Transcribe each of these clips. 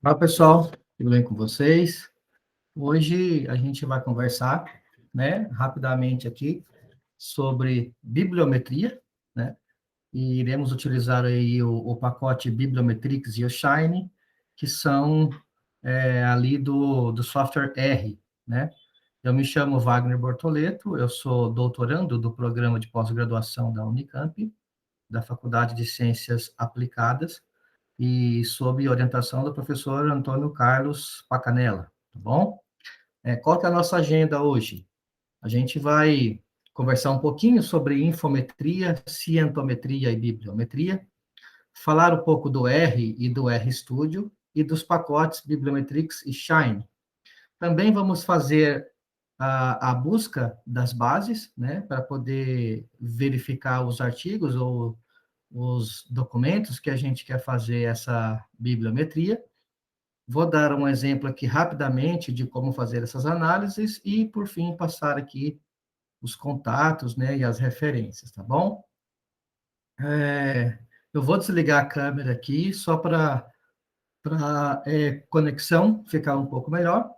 Olá, pessoal, tudo bem com vocês? Hoje a gente vai conversar, né, rapidamente aqui sobre bibliometria, né? E iremos utilizar aí o pacote Bibliometrix e o Shine, que são ali do software R, né? Eu me chamo Wagner Bortoleto, eu sou doutorando do programa de pós-graduação da Unicamp, da Faculdade de Ciências Aplicadas, e sob orientação do professor Antônio Carlos Pacanella, tá bom? Qual que é a nossa agenda hoje? A gente vai conversar um pouquinho sobre infometria, cientometria e bibliometria, falar um pouco do R e do RStudio e dos pacotes Bibliometrix e Shine. Também vamos fazer a busca das bases, né, para poder verificar os artigos ou os documentos que a gente quer fazer essa bibliometria. Vou dar um exemplo aqui rapidamente de como fazer essas análises e, por fim, passar aqui os contatos, né, e as referências, tá bom? Eu vou desligar a câmera aqui só para conexão ficar um pouco melhor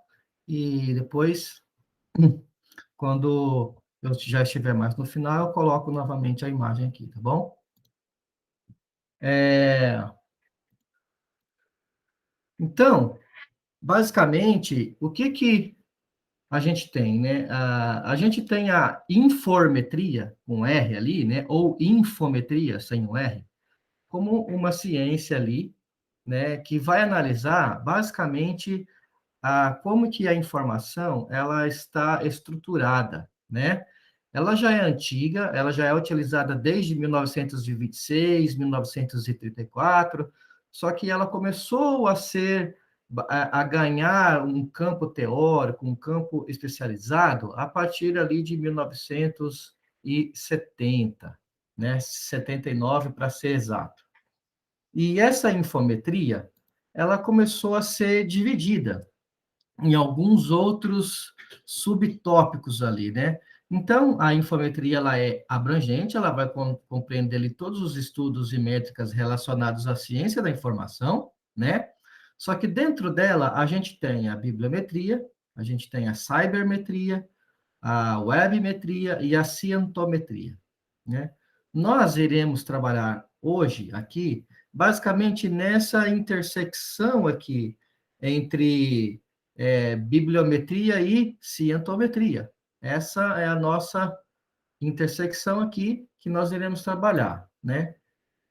e depois, quando eu já estiver mais no final, eu coloco novamente a imagem aqui, tá bom? É, então, basicamente, o que a gente tem, né? A gente tem a informetria, com R ali, né? Ou infometria, sem o R, como uma ciência ali, né? Que vai analisar, basicamente, como que a informação, ela está estruturada, né? Ela já é antiga, ela já é utilizada desde 1926, 1934, só que ela começou a ser a ganhar um campo teórico, um campo especializado a partir ali de 1970, né? 79 para ser exato. E essa infometria, ela começou a ser dividida em alguns outros subtópicos ali, né? Então, a infometria ela é abrangente, ela vai compreender ali todos os estudos e métricas relacionados à ciência da informação, né? Só que dentro dela a gente tem a bibliometria, a gente tem a cybermetria, a webmetria e a cientometria, né? Nós iremos trabalhar hoje aqui, basicamente nessa intersecção aqui entre bibliometria e cientometria. Essa é a nossa intersecção aqui que nós iremos trabalhar, né?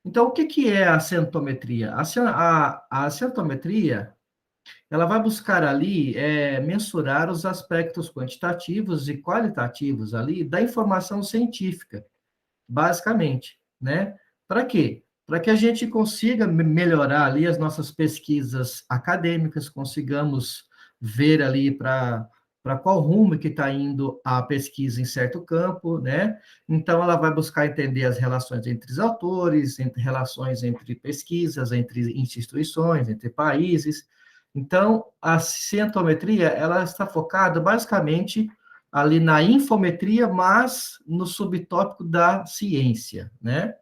Então, o que que é a cientometria? A cientometria ela vai buscar ali mensurar os aspectos quantitativos e qualitativos ali da informação científica, basicamente, né? Para quê? Para que a gente consiga melhorar ali as nossas pesquisas acadêmicas, consigamos ver ali para qual rumo que está indo a pesquisa em certo campo, né? Então, ela vai buscar entender as relações entre os autores, entre relações entre pesquisas, entre instituições, entre países. Então, a cientometria, ela está focada basicamente ali na infometria, mas no subtópico da ciência, né?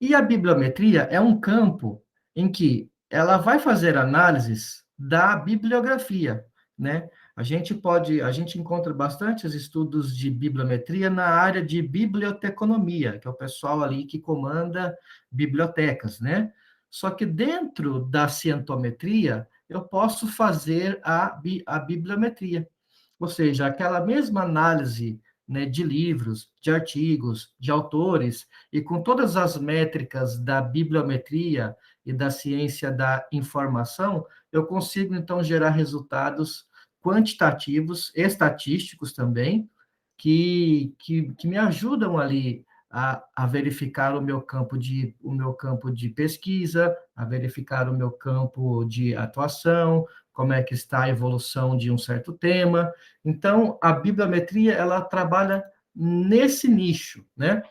E a bibliometria é um campo em que ela vai fazer análises da bibliografia, né? A gente encontra bastantes estudos de bibliometria na área de biblioteconomia, que é o pessoal ali que comanda bibliotecas, né? Só que dentro da cientometria, eu posso fazer a bibliometria, ou seja, aquela mesma análise, né, de livros, de artigos, de autores, e com todas as métricas da bibliometria e da ciência da informação, eu consigo, então, gerar resultados quantitativos, estatísticos também, que me ajudam ali a verificar o meu campo de pesquisa, a verificar o meu campo de atuação, como é que está a evolução de um certo tema. Então, a bibliometria, ela trabalha nesse nicho, né?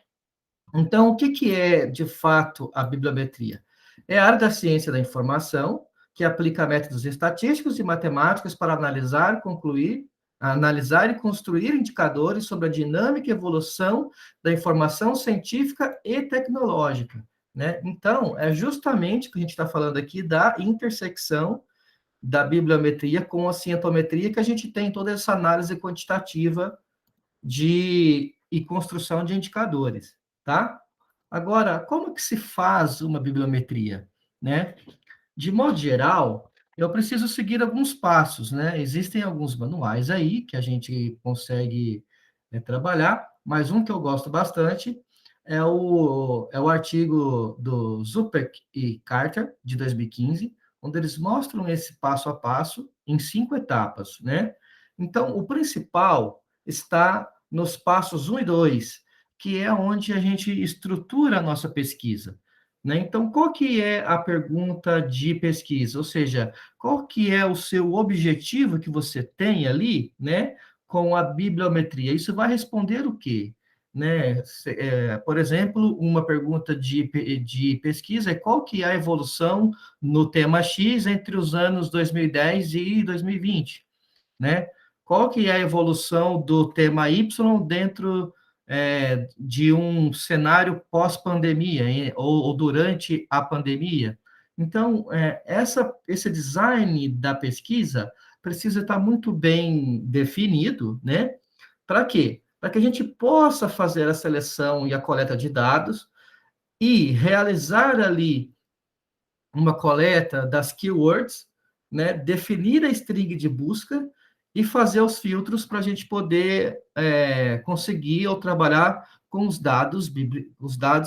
Então, o que que é, de fato, a bibliometria? É a área da ciência da informação, que aplica métodos estatísticos e matemáticos para analisar e construir indicadores sobre a dinâmica e evolução da informação científica e tecnológica, né? Então, é justamente o que a gente está falando aqui da intersecção da bibliometria com a cientometria, que a gente tem toda essa análise quantitativa e construção de indicadores, tá? Agora, como que se faz uma bibliometria, né? De modo geral, eu preciso seguir alguns passos, né? Existem alguns manuais aí que a gente consegue trabalhar, mas um que eu gosto bastante é o artigo do Zupek e Carter, de 2015, onde eles mostram esse passo a passo em 5 etapas, né? Então, o principal está nos passos 1 e 2, que é onde a gente estrutura a nossa pesquisa, né? Então, qual que é a pergunta de pesquisa? Ou seja, qual que é o seu objetivo que você tem ali, né, com a bibliometria? Isso vai responder o quê? Né? Por exemplo, uma pergunta de pesquisa é qual que é a evolução no tema X entre os anos 2010 e 2020, né? Qual que é a evolução do tema Y dentro de um cenário pós-pandemia, ou durante a pandemia? Então, esse design da pesquisa precisa estar muito bem definido, né? Para quê? Para que a gente possa fazer a seleção e a coleta de dados e realizar ali uma coleta das keywords, né, definir a string de busca e fazer os filtros para a gente poder conseguir ou trabalhar com os dados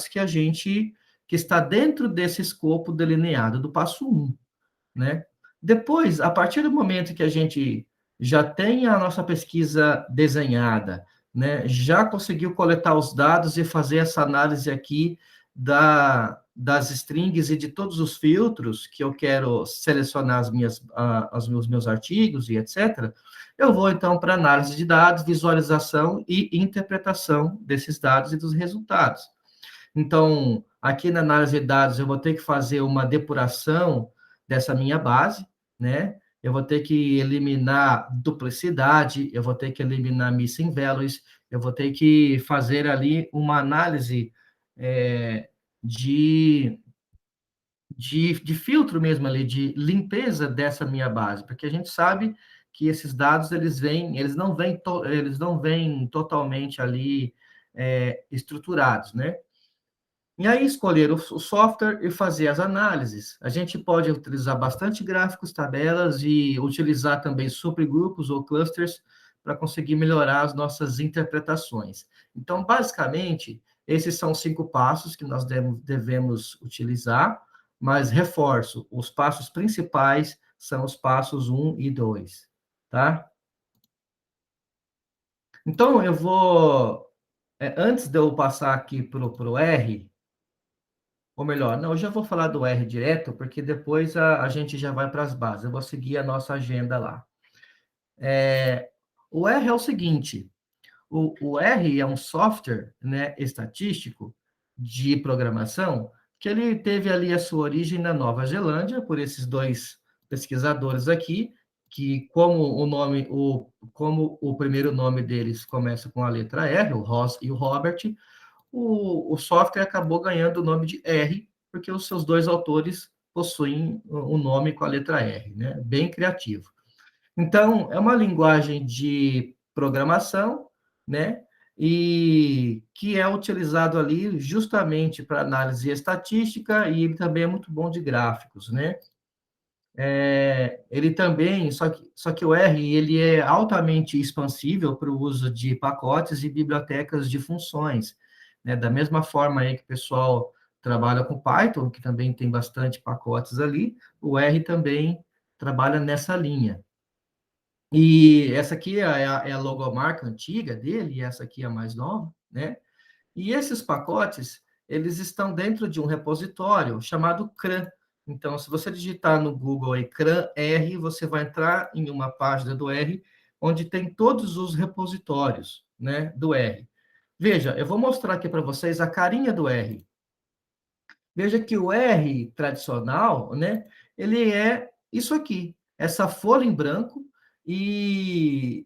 que está dentro desse escopo delineado do passo 1, né? Depois, a partir do momento que a gente já tem a nossa pesquisa desenhada, né, já conseguiu coletar os dados e fazer essa análise aqui das strings e de todos os filtros que eu quero selecionar os meus artigos e etc., eu vou então para análise de dados, visualização e interpretação desses dados e dos resultados. Então, aqui na análise de dados, eu vou ter que fazer uma depuração dessa minha base, né? Eu vou ter que eliminar duplicidade, eu vou ter que eliminar missing values, eu vou ter que fazer ali uma análise de, de filtro mesmo ali, de limpeza dessa minha base, porque a gente sabe que esses dados, eles não vêm totalmente ali estruturados, né? E aí escolher o software e fazer as análises. A gente pode utilizar bastante gráficos, tabelas e utilizar também subgrupos ou clusters para conseguir melhorar as nossas interpretações. Então, basicamente, esses são 5 passos que nós devemos utilizar, mas reforço, os passos principais são os passos 1 e 2, tá? Então, antes de eu passar aqui para o R, ou melhor, não, eu já vou falar do R direto, porque depois a gente já vai para as bases. Eu vou seguir a nossa agenda lá. O R é o seguinte: o R é um software, né, estatístico de programação que ele teve ali a sua origem na Nova Zelândia, por esses dois pesquisadores aqui, que como o primeiro nome deles começa com a letra R, o Ross e o Robert, o software acabou ganhando o nome de R, porque os seus dois autores possuem o nome com a letra R, né? Bem criativo. Então, é uma linguagem de programação, né? E que é utilizado ali justamente para análise estatística e ele também é muito bom de gráficos, né? Ele também, só que o R ele é altamente expansível para o uso de pacotes e bibliotecas de funções, né? Da mesma forma aí que o pessoal trabalha com Python, que também tem bastante pacotes ali, o R também trabalha nessa linha. E essa aqui é a logomarca antiga dele, e essa aqui é a mais nova, né? E esses pacotes, eles estão dentro de um repositório chamado CRAN. Então, se você digitar no Google aí CRAN R, você vai entrar em uma página do R, onde tem todos os repositórios, né, do R. Veja, eu vou mostrar aqui para vocês a carinha do R. Veja que o R tradicional, né, ele é isso aqui, essa folha em branco e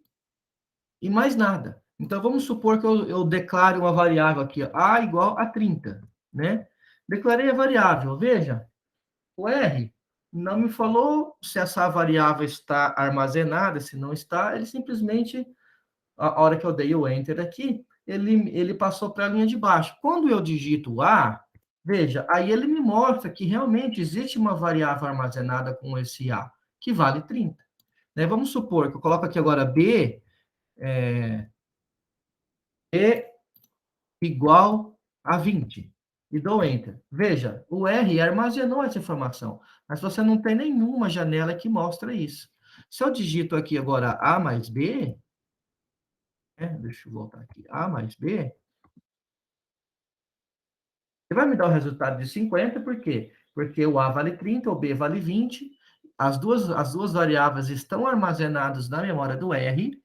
mais nada. Então, vamos supor que eu declare uma variável aqui, A igual a 30, né? Declarei a variável, veja, o R, não me falou se essa variável está armazenada, se não está, ele simplesmente, a hora que eu dei o Enter aqui, ele passou para a linha de baixo. Quando eu digito A, veja, aí ele me mostra que realmente existe uma variável armazenada com esse A, que vale 30. Né? Vamos supor que eu coloco aqui agora B, B igual a 20 e dou Enter. Veja, o R armazenou essa informação, mas você não tem nenhuma janela que mostra isso. Se eu digito aqui agora A mais B, deixa eu voltar aqui, A mais B, ele vai me dar o resultado de 50, por quê? Porque o A vale 30, o B vale 20, as duas variáveis estão armazenadas na memória do R,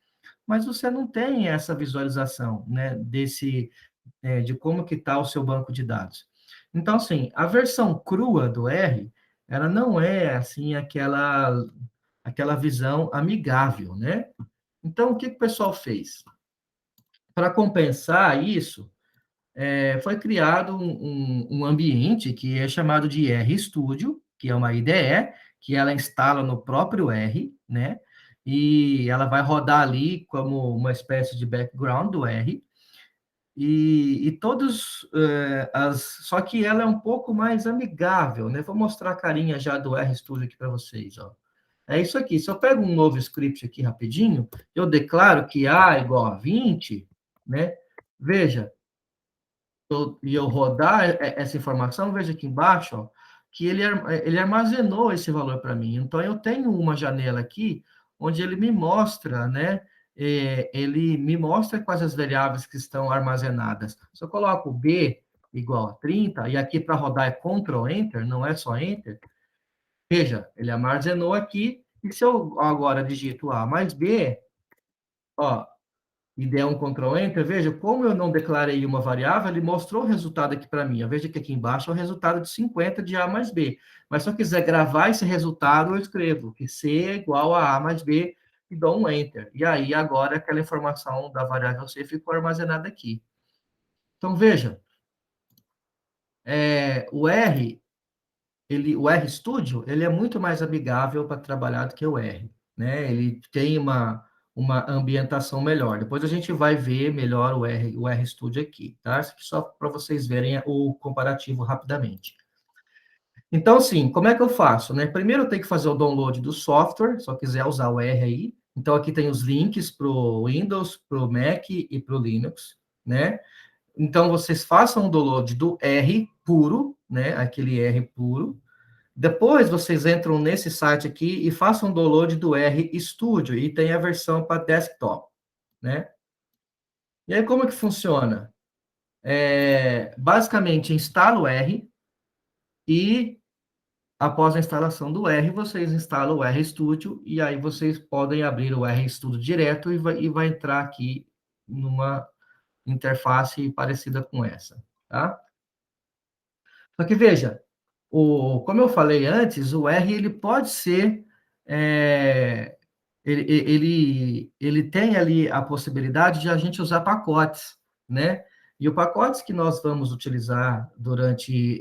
mas você não tem essa visualização, né, de como que está o seu banco de dados. Então, assim, a versão crua do R, ela não é, assim, aquela visão amigável, né? Então, o que o pessoal fez? Para compensar isso, foi criado um ambiente que é chamado de RStudio, que é uma IDE, que ela instala no próprio R, né? E ela vai rodar ali como uma espécie de background do R, e todos só que ela é um pouco mais amigável, né? Vou mostrar a carinha já do RStudio aqui para vocês, ó. É isso aqui. Se eu pego um novo script aqui rapidinho, eu declaro que A igual a 20, né? Veja, e eu rodar essa informação, veja aqui embaixo, ó, que ele armazenou esse valor para mim. Então, eu tenho uma janela aqui, onde ele me mostra, né? Ele me mostra quais as variáveis que estão armazenadas. Se eu coloco B igual a 30, e aqui para rodar é Ctrl Enter, não é só Enter, veja, ele armazenou aqui, e se eu agora digito A mais B, ó, e der um Ctrl Enter, veja, como eu não declarei uma variável, ele mostrou o resultado aqui para mim. Veja que aqui embaixo é o resultado de 50 de A mais B. Mas se eu quiser gravar esse resultado, eu escrevo que C é igual a A mais B e dou um Enter. E aí, agora, aquela informação da variável C ficou armazenada aqui. Então, veja, o R, o RStudio, ele é muito mais amigável para trabalhar do que o R, né? Ele tem uma ambientação melhor. Depois a gente vai ver melhor o RStudio aqui, tá? Só para vocês verem o comparativo rapidamente. Então, sim, como é que eu faço, né? Primeiro eu tenho que fazer o download do software, se eu quiser usar o R aí. Então, aqui tem os links para o Windows, para o Mac e para o Linux, né? Então, vocês façam o download do R puro, né? Aquele R puro. Depois, vocês entram nesse site aqui e façam o download do RStudio, e tem a versão para desktop, né? E aí, como que funciona? Basicamente, instala o R e, após a instalação do R, vocês instalam o RStudio, e aí vocês podem abrir o RStudio direto e vai entrar aqui numa interface parecida com essa, tá? Só que veja, como eu falei antes, o R ele pode ser, ele tem ali a possibilidade de a gente usar pacotes, né? E o pacotes que nós vamos utilizar durante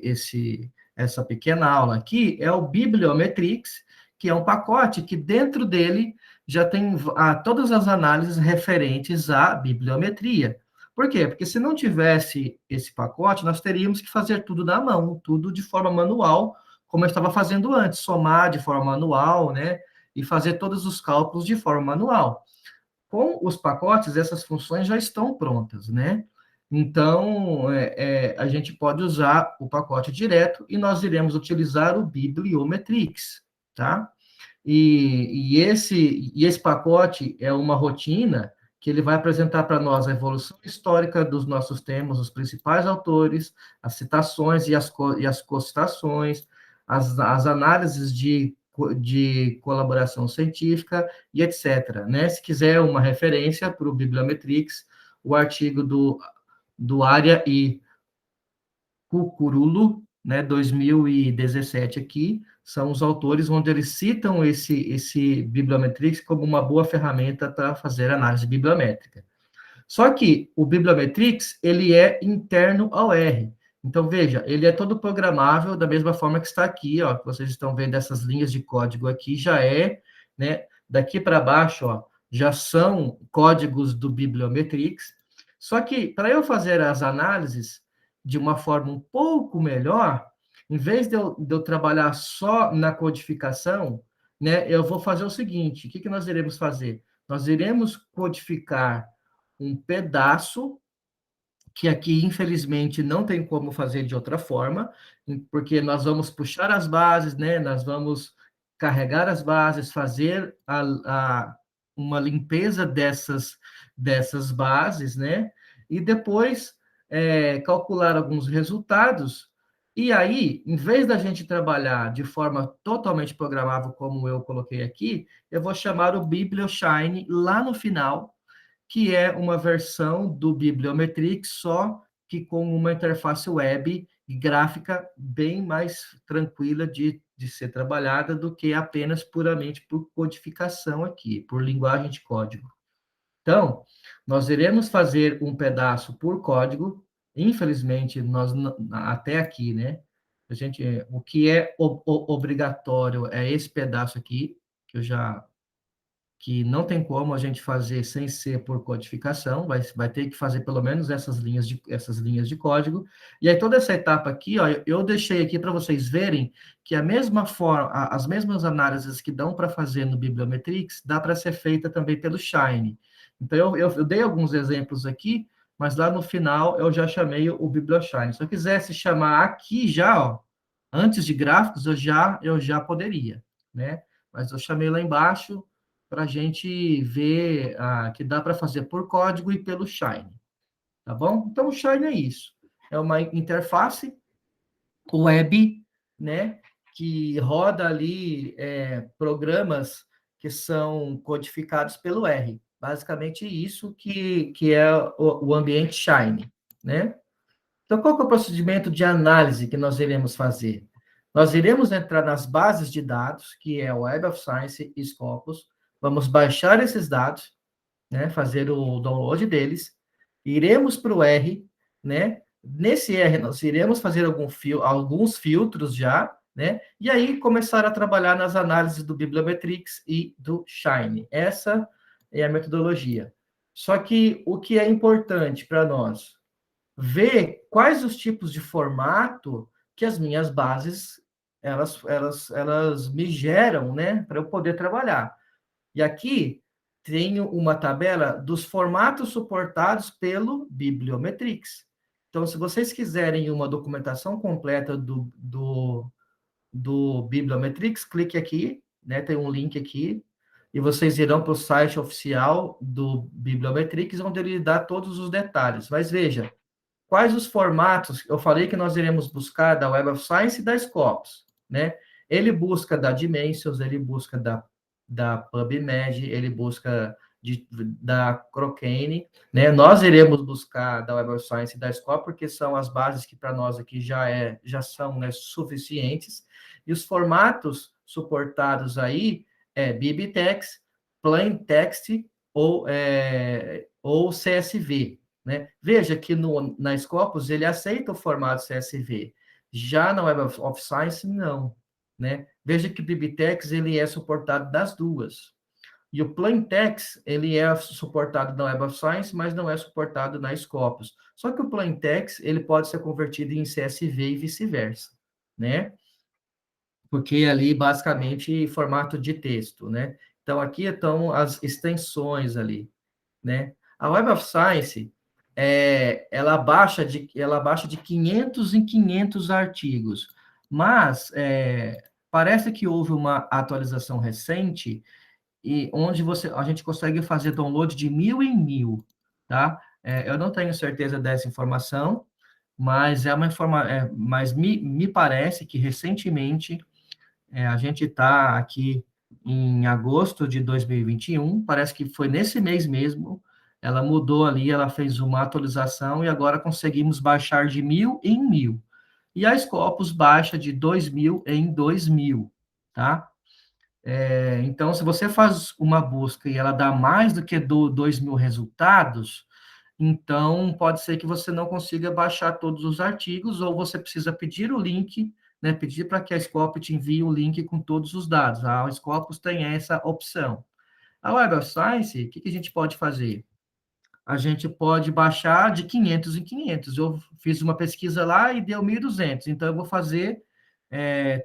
essa pequena aula aqui é o Bibliometrics, que é um pacote que dentro dele já tem todas as análises referentes à bibliometria. Por quê? Porque se não tivesse esse pacote, nós teríamos que fazer tudo na mão, tudo de forma manual, como eu estava fazendo antes, somar de forma manual, né? E fazer todos os cálculos de forma manual. Com os pacotes, essas funções já estão prontas, né? Então, a gente pode usar o pacote direto e nós iremos utilizar o Bibliometrics, tá? E esse pacote é uma rotina que ele vai apresentar para nós a evolução histórica dos nossos temas, os principais autores, as citações e as cocitações, as análises de colaboração científica e etc. Né? Se quiser uma referência para o Bibliometrics, o artigo do Área e Cucurulo, né, 2017 aqui, são os autores onde eles citam esse Bibliometrics como uma boa ferramenta para fazer análise bibliométrica. Só que o Bibliometrics, ele é interno ao R. Então, veja, ele é todo programável da mesma forma que está aqui, ó, que vocês estão vendo essas linhas de código aqui, já é, né, daqui para baixo, ó, já são códigos do Bibliometrix, só que para eu fazer as análises de uma forma um pouco melhor, em vez de eu trabalhar só na codificação, né, eu vou fazer o seguinte, o que que nós iremos fazer? Nós iremos codificar um pedaço que aqui, infelizmente, não tem como fazer de outra forma, porque nós vamos puxar as bases, né? Nós vamos carregar as bases, fazer uma limpeza dessas bases, né? E depois calcular alguns resultados. E aí, em vez da gente trabalhar de forma totalmente programável, como eu coloquei aqui, eu vou chamar o BiblioShine lá no final, que é uma versão do Bibliometrix, só que com uma interface web e gráfica bem mais tranquila de ser trabalhada do que apenas puramente por codificação aqui, por linguagem de código. Então, nós iremos fazer um pedaço por código, infelizmente, nós até aqui, né? O que é obrigatório é esse pedaço aqui, que não tem como a gente fazer sem ser por codificação, vai ter que fazer pelo menos essas linhas de código. E aí toda essa etapa aqui, ó, eu deixei aqui para vocês verem que a mesma forma, as mesmas análises que dão para fazer no Bibliometrix, dá para ser feita também pelo Shine. Então eu dei alguns exemplos aqui, mas lá no final eu já chamei o BiblioShine. Se eu quisesse chamar aqui já, ó, antes de gráficos, eu já poderia, né? Mas eu chamei lá embaixo para a gente ver que dá para fazer por código e pelo Shine, tá bom? Então, o Shine é isso. É uma interface web, né, que roda ali programas que são codificados pelo R. Basicamente isso que é o ambiente Shine, né? Então, qual que é o procedimento de análise que nós iremos fazer? Nós iremos entrar nas bases de dados, que é o Web of Science e Scopus, vamos baixar esses dados, né, fazer o download deles, iremos para o R, né, nesse R nós iremos fazer alguns filtros já, né, e aí começar a trabalhar nas análises do Bibliometrix e do Shine. Essa é a metodologia. Só que o que é importante para nós? Ver quais os tipos de formato que as minhas bases elas me geram, né, para eu poder trabalhar. E aqui tenho uma tabela dos formatos suportados pelo Bibliometrix. Então, se vocês quiserem uma documentação completa do Bibliometrix, clique aqui, né, tem um link aqui, e vocês irão para o site oficial do Bibliometrix, onde ele dá todos os detalhes. Mas veja, quais os formatos? Eu falei que nós iremos buscar da Web of Science e da Scopus, né? Ele busca da Dimensions, ele busca da PubMed, ele busca da Crocane, né? Nós iremos buscar da Web of Science e da Scopus, porque são as bases que para nós aqui já são, né, suficientes. E os formatos suportados aí é BibTeX, Plaintext ou CSV, né? Veja que na Scopus ele aceita o formato CSV, já na Web of Science não, né? Veja que o BibTeX ele é suportado das duas. E o Plaintext ele é suportado na Web of Science, mas não é suportado na Scopus. Só que o Plaintext ele pode ser convertido em CSV e vice-versa, né? Porque ali basicamente formato de texto, né? Então aqui estão as extensões ali, né? A Web of Science, ela baixa de 500 em 500 artigos, mas parece que houve uma atualização recente e onde a gente consegue fazer download de 1.000 em 1.000, tá? Eu não tenho certeza dessa informação, mas mas me parece que recentemente a gente está aqui em agosto de 2021, parece que foi nesse mês mesmo, ela mudou ali, ela fez uma atualização e agora conseguimos baixar de 1.000 em 1.000. E a Scopus baixa de 2.000 em 2.000, tá? Então, se você faz uma busca e ela dá mais do que 2.000 resultados, Então, pode ser que você não consiga baixar todos os artigos, ou você precisa pedir o link, né, pedir para que a Scopus te envie o link com todos os dados. A Scopus tem essa opção. A Web of Science, o que a gente pode fazer? A gente pode baixar de 500 em 500. Eu fiz uma pesquisa lá e deu 1.200, então eu vou fazer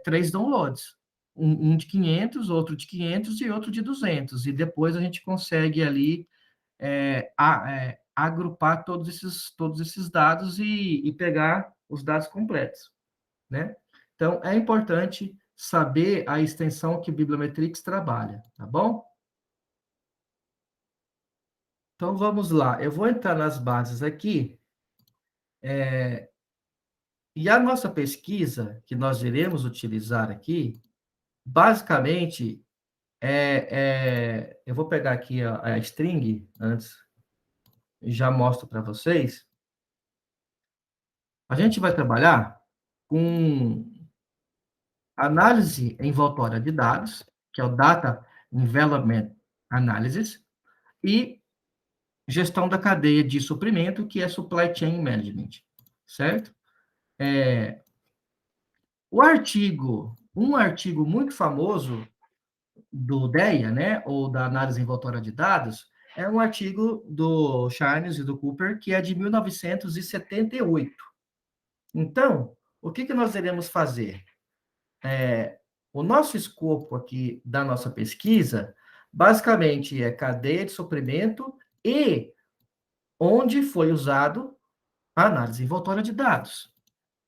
3 downloads. Um de 500, outro de 500 e outro de 200. E depois a gente consegue ali agrupar todos esses dados e pegar os dados completos, né? Então, é importante saber a extensão que o Bibliometrix trabalha, tá bom? Então, vamos lá. Eu vou entrar nas bases aqui, e a nossa pesquisa, que nós iremos utilizar aqui, basicamente, eu vou pegar aqui a string antes, e já mostro para vocês. A gente vai trabalhar com análise envoltória de dados, que é o Data Envelopment Analysis, e gestão da cadeia de suprimento, que é Supply Chain Management, certo? Um artigo muito famoso do DEA, né, ou da análise envoltória de dados, é um artigo do Shines e do Cooper, que é de 1978. Então, o que nós iremos fazer? O nosso escopo aqui da nossa pesquisa, basicamente, é cadeia de suprimento e onde foi usado a análise envoltória de dados,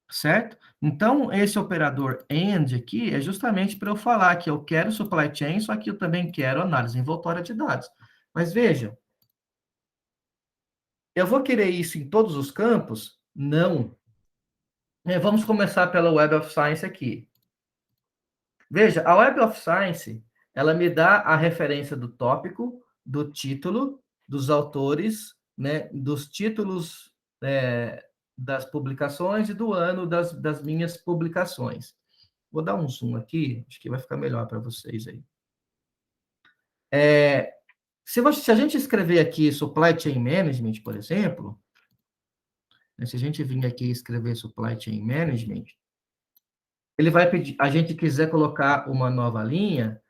certo? Então, esse operador AND aqui é justamente para eu falar que eu quero supply chain, só que eu também quero análise envoltória de dados. Mas veja, eu vou querer isso em todos os campos? Não. Vamos começar pela Web of Science aqui. Veja, a Web of Science, ela me dá a referência do tópico, do título, dos autores, né, dos títulos das publicações e do ano das minhas publicações. Vou dar um zoom aqui, acho que vai ficar melhor para vocês aí. Se a gente escrever aqui Supply Chain Management, por exemplo, né, se a gente vir aqui e escrever Supply Chain Management, ele vai pedir, a gente quiser colocar uma nova linha,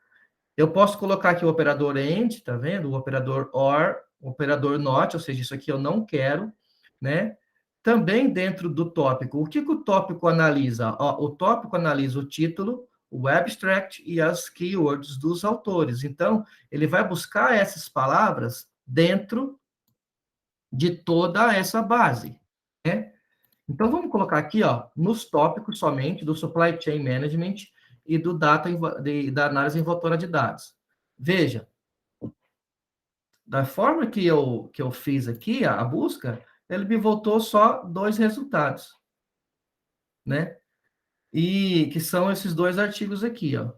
eu posso colocar aqui o operador AND, tá vendo? O operador OR, o operador NOT, ou seja, isso aqui eu não quero, né? Também dentro do tópico, o que o tópico analisa? Ó, o tópico analisa o título, o abstract e as keywords dos autores. Então, ele vai buscar essas palavras dentro de toda essa base, né? Então, vamos colocar aqui, ó, nos tópicos somente do Supply Chain Management e do da análise envoltória de dados. Veja, da forma que eu fiz aqui, a busca, ele me voltou só 2 resultados, né? E que são esses 2 artigos aqui, ó.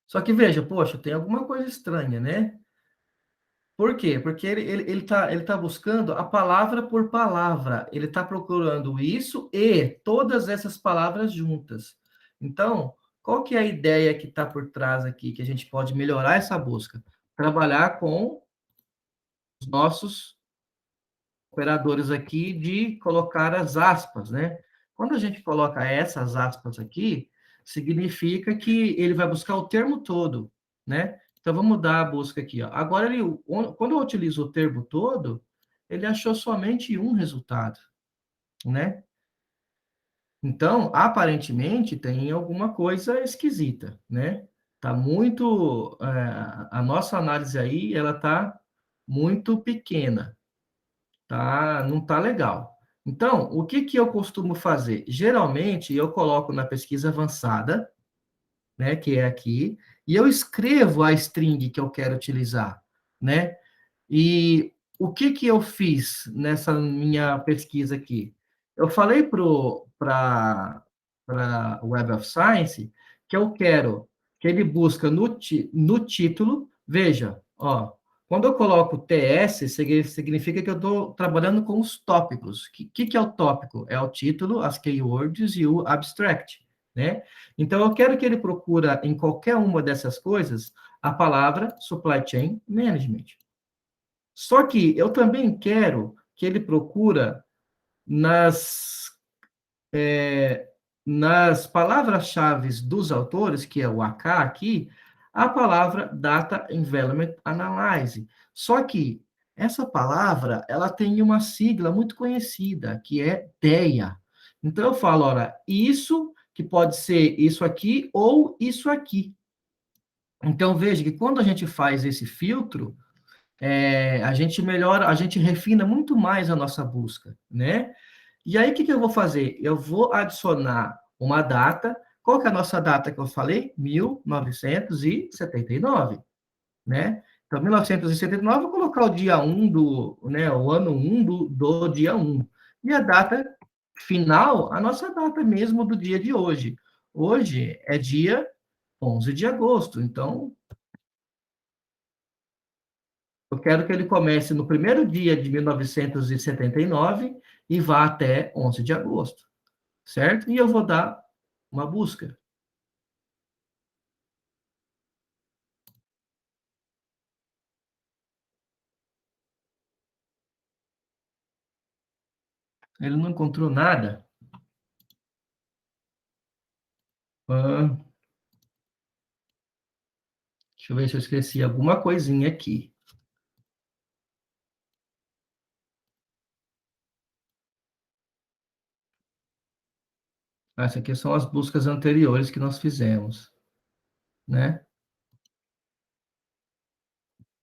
Só que veja, poxa, tem alguma coisa estranha, né? Por quê? Porque ele tá buscando a palavra por palavra. Ele está procurando isso e todas essas palavras juntas. Então, qual que é a ideia que está por trás aqui, que a gente pode melhorar essa busca? Trabalhar com os nossos operadores aqui de colocar as aspas, né? Quando a gente coloca essas aspas aqui, significa que ele vai buscar o termo todo, né? Então, vamos mudar a busca aqui, ó. Agora, quando eu utilizo o termo todo, ele achou somente um resultado, né? Então, aparentemente, tem alguma coisa esquisita, né? Tá muito... a nossa análise aí, ela tá muito pequena, tá? Não tá legal. Então, o que eu costumo fazer? Geralmente, eu coloco na pesquisa avançada, né, que é aqui, e eu escrevo a string que eu quero utilizar, né? E o que eu fiz nessa minha pesquisa aqui? Eu falei para a Web of Science que eu quero que ele busca no título, veja, ó, quando eu coloco TS, significa que eu estou trabalhando com os tópicos. O que é o tópico? É o título, as keywords e o abstract, né? Então, eu quero que ele procura em qualquer uma dessas coisas a palavra supply chain management. Só que eu também quero que ele procura nas, é, nas palavras-chave dos autores, que é o AK aqui, a palavra Data Envelopment Analyze. Só que essa palavra, ela tem uma sigla muito conhecida, que é DEA. Então, eu falo, olha, isso, que pode ser isso aqui ou isso aqui. Então, veja que quando a gente faz esse filtro, a gente melhora, a gente refina muito mais a nossa busca, né? E aí, o que que eu vou fazer? Eu vou adicionar uma data. Qual que é a nossa data que eu falei? 1979, né? Então, 1979, eu vou colocar o dia 1 do, né, o ano 1 do dia 1. E a data final, a nossa data mesmo do dia de hoje. Hoje é dia 11 de agosto, então eu quero que ele comece no primeiro dia de 1979 e vá até 11 de agosto, certo? E eu vou dar uma busca. Ele não encontrou nada. Ah, deixa eu ver se eu esqueci alguma coisinha aqui. Essas aqui são as buscas anteriores que nós fizemos, né?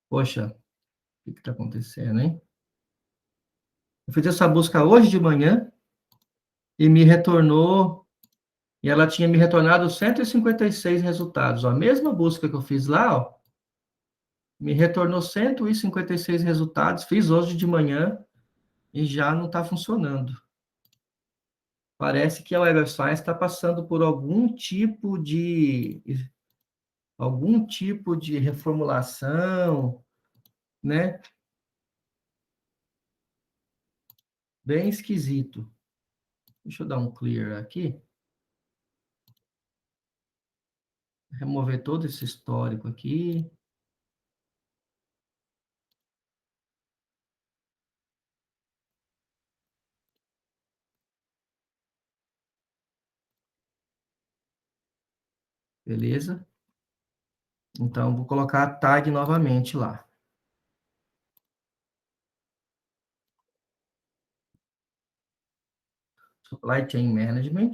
Poxa, o que está acontecendo, hein? Eu fiz essa busca hoje de manhã e me retornou, e ela tinha me retornado 156 resultados. A mesma busca que eu fiz lá, ó, me retornou 156 resultados, fiz hoje de manhã e já não está funcionando. Parece que a Web of Science está passando por algum tipo de reformulação, né? Bem esquisito. Deixa eu dar um clear aqui, remover todo esse histórico aqui. Beleza? Então, vou colocar a tag novamente lá. Supply Chain Management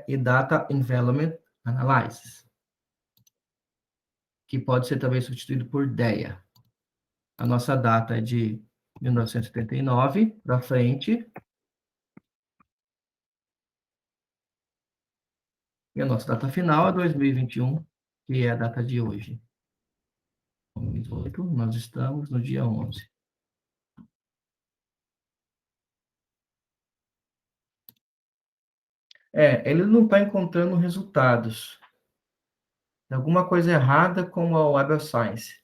e Data Envelopment Analysis, que pode ser também substituído por DEA. A nossa data é de 1979 para frente, e a nossa data final é 2021, que é a data de hoje. Nós estamos no dia 11. Ele não está encontrando resultados. Tem alguma coisa errada com a Web of Science.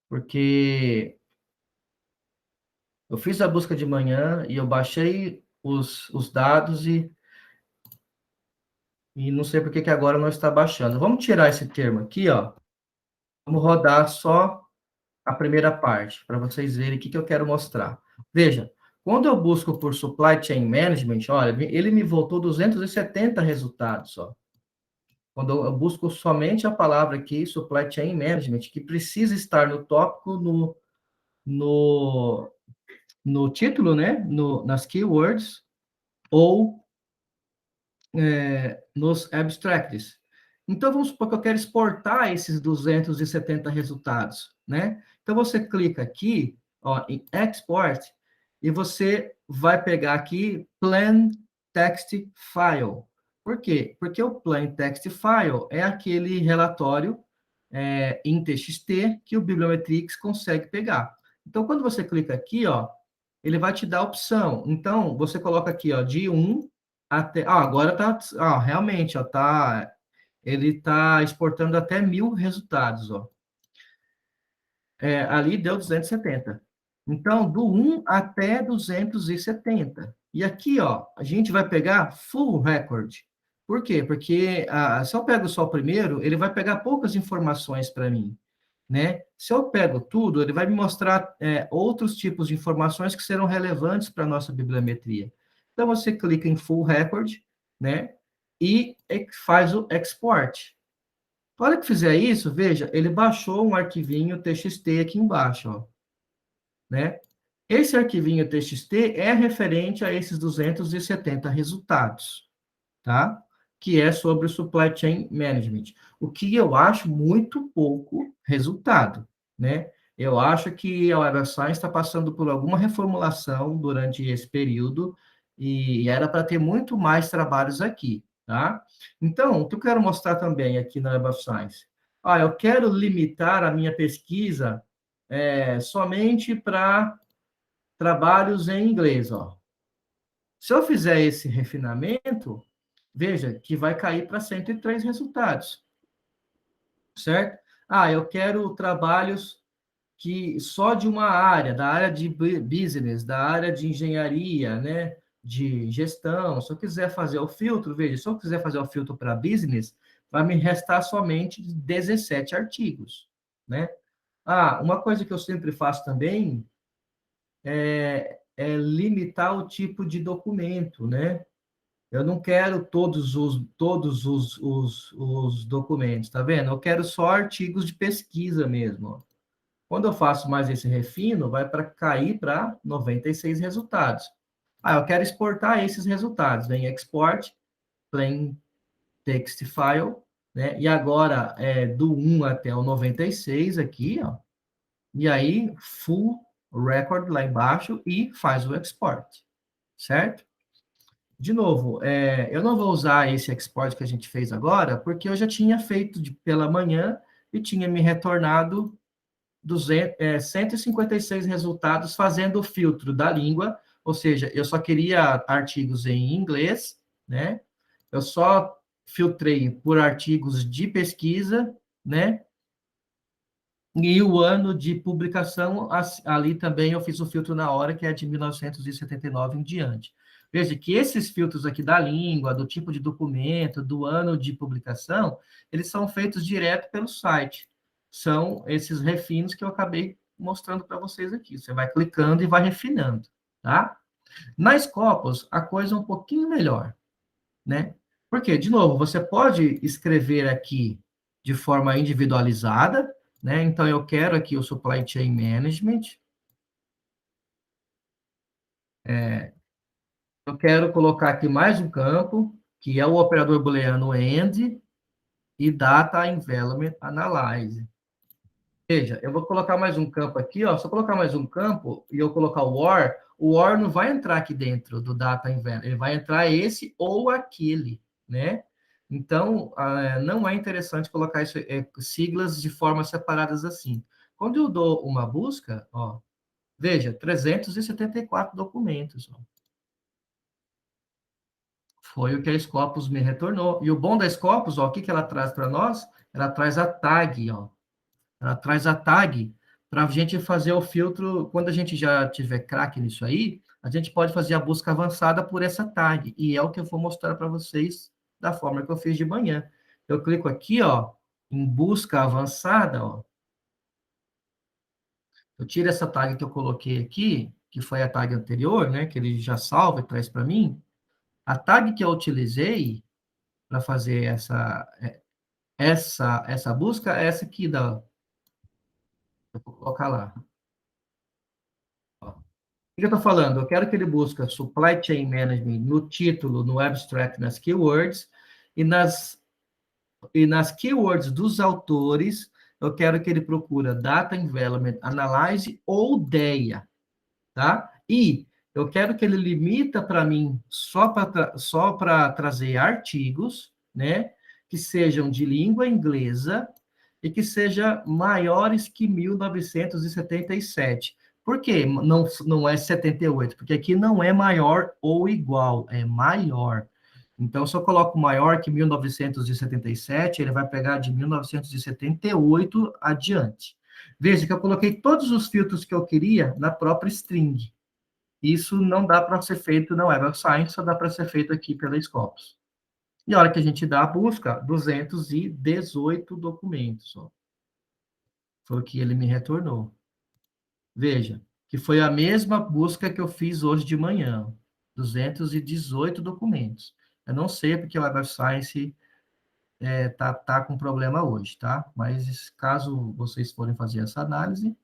Porque eu fiz a busca de manhã e eu baixei os dados e não sei por que agora não está baixando. Vamos tirar esse termo aqui, ó. Vamos rodar só a primeira parte, para vocês verem o que eu quero mostrar. Veja, quando eu busco por Supply Chain Management, olha, ele me voltou 270 resultados, ó. Quando eu busco somente a palavra aqui, Supply Chain Management, que precisa estar no tópico, no, no título, né? Nas keywords, ou nos abstracts. Então, vamos supor que eu quero exportar esses 270 resultados, né? Então, você clica aqui, ó, em Export, e você vai pegar aqui Plain Text File. Por quê? Porque o Plain Text File é aquele relatório em TXT que o Bibliometrics consegue pegar. Então, quando você clica aqui, ó, ele vai te dar a opção. Então, você coloca aqui, ó, de 1 até... agora tá... realmente, ó, tá... Ele está exportando até 1.000 resultados, ó. Ali deu 270. Então, do 1 até 270. E aqui, ó, a gente vai pegar full record. Por quê? Porque se eu pego só o primeiro, ele vai pegar poucas informações para mim. né? Se eu pego tudo, ele vai me mostrar outros tipos de informações que serão relevantes para a nossa bibliometria. Então, você clica em Full Record, né? E faz o export. Na hora que fizer isso, veja, ele baixou um arquivinho TXT aqui embaixo, ó, né? Esse arquivinho TXT é referente a esses 270 resultados, tá? Que é sobre o Supply Chain Management. O que eu acho muito pouco resultado, né? Eu acho que a Web of Science está passando por alguma reformulação durante esse período e era para ter muito mais trabalhos aqui, tá? Então, o que eu quero mostrar também aqui na Web of Science? Ah, eu quero limitar a minha pesquisa somente para trabalhos em inglês, ó. Se eu fizer esse refinamento, veja que vai cair para 103 resultados, certo? Ah, eu quero trabalhos que só de uma área, da área de business, da área de engenharia, né, de gestão. Se eu quiser fazer o filtro, veja, se eu quiser fazer o filtro para business, vai me restar somente 17 artigos, né? Ah, uma coisa que eu sempre faço também é limitar o tipo de documento, né? Eu não quero todos os documentos, tá vendo? Eu quero só artigos de pesquisa mesmo. Ó. Quando eu faço mais esse refino, vai para cair para 96 resultados. Ah, eu quero exportar esses resultados. Vem Export, Plain Text File, né? E agora do 1 até o 96 aqui, ó. E aí, Full Record lá embaixo e faz o export, certo? De novo, eu não vou usar esse export que a gente fez agora, porque eu já tinha feito pela manhã e tinha me retornado 156 resultados fazendo o filtro da língua, ou seja, eu só queria artigos em inglês, né? Eu só filtrei por artigos de pesquisa, né? E o ano de publicação, ali também eu fiz o filtro na hora, que é de 1979 em diante. Veja que esses filtros aqui da língua, do tipo de documento, do ano de publicação, eles são feitos direto pelo site. São esses refinos que eu acabei mostrando para vocês aqui. Você vai clicando e vai refinando, tá? Na Scopus, a coisa é um pouquinho melhor, né? Porque, de novo, você pode escrever aqui de forma individualizada, né? Então, eu quero aqui o Supply Chain Management, eu quero colocar aqui mais um campo, que é o operador booleano AND e Data Envelopment Analyze. Veja, eu vou colocar mais um campo aqui, ó. Se eu colocar mais um campo e eu colocar o OR não vai entrar aqui dentro do Data Envelopment, ele vai entrar esse ou aquele, né? Então, não é interessante colocar siglas de forma separadas assim. Quando eu dou uma busca, ó, veja, 374 documentos, ó. Foi o que a Scopus me retornou. E o bom da Scopus, ó, o que que ela traz para nós? Ela traz a tag, ó. Ela traz a tag para a gente fazer o filtro. Quando a gente já tiver craque nisso aí, a gente pode fazer a busca avançada por essa tag. E é o que eu vou mostrar para vocês da forma que eu fiz de manhã. Eu clico aqui, ó, em busca avançada, ó. Eu tiro essa tag que eu coloquei aqui, que foi a tag anterior, né, que ele já salva e traz para mim. A tag que eu utilizei para fazer essa busca é essa aqui da, eu vou colocar lá. Ó. O que eu estou falando? Eu quero que ele busque Supply Chain Management no título, no abstract, nas keywords, e nas keywords dos autores, eu quero que ele procura Data Envelopment Analyze ou DEA, tá? E eu quero que ele limita para mim só para trazer artigos, né, que sejam de língua inglesa e que sejam maiores que 1977. Por quê? Não é 78? Porque aqui não é maior ou igual, é maior. Então, se eu coloco maior que 1977, ele vai pegar de 1978 adiante. Veja que eu coloquei todos os filtros que eu queria na própria string. Isso não dá para ser feito na Web of Science, só dá para ser feito aqui pela Scopus. E a hora que a gente dá a busca, 218 documentos. Ó. Foi o que ele me retornou. Veja, que foi a mesma busca que eu fiz hoje de manhã, 218 documentos. Eu não sei porque o Web of Science tá com problema hoje, tá? Mas caso vocês forem fazer essa análise,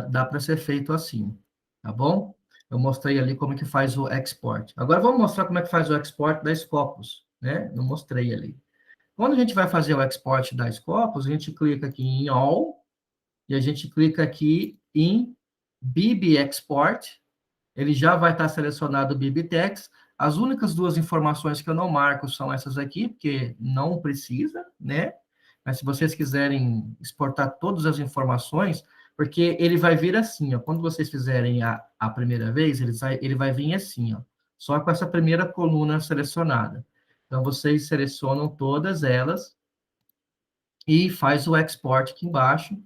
dá para ser feito assim, tá bom? Eu mostrei ali como que faz o export. Agora vamos mostrar como é que faz o export da Scopus, né? Eu mostrei ali. Quando a gente vai fazer o export da Scopus, a gente clica aqui em All e a gente clica aqui em BIB Export. Ele já vai estar selecionado o BibTeX. As únicas duas informações que eu não marco são essas aqui, porque não precisa, né? Mas se vocês quiserem exportar todas as informações, porque ele vai vir assim, ó, quando vocês fizerem a primeira vez, ele vai vir assim, ó, só com essa primeira coluna selecionada. Então, vocês selecionam todas elas e faz o export aqui embaixo,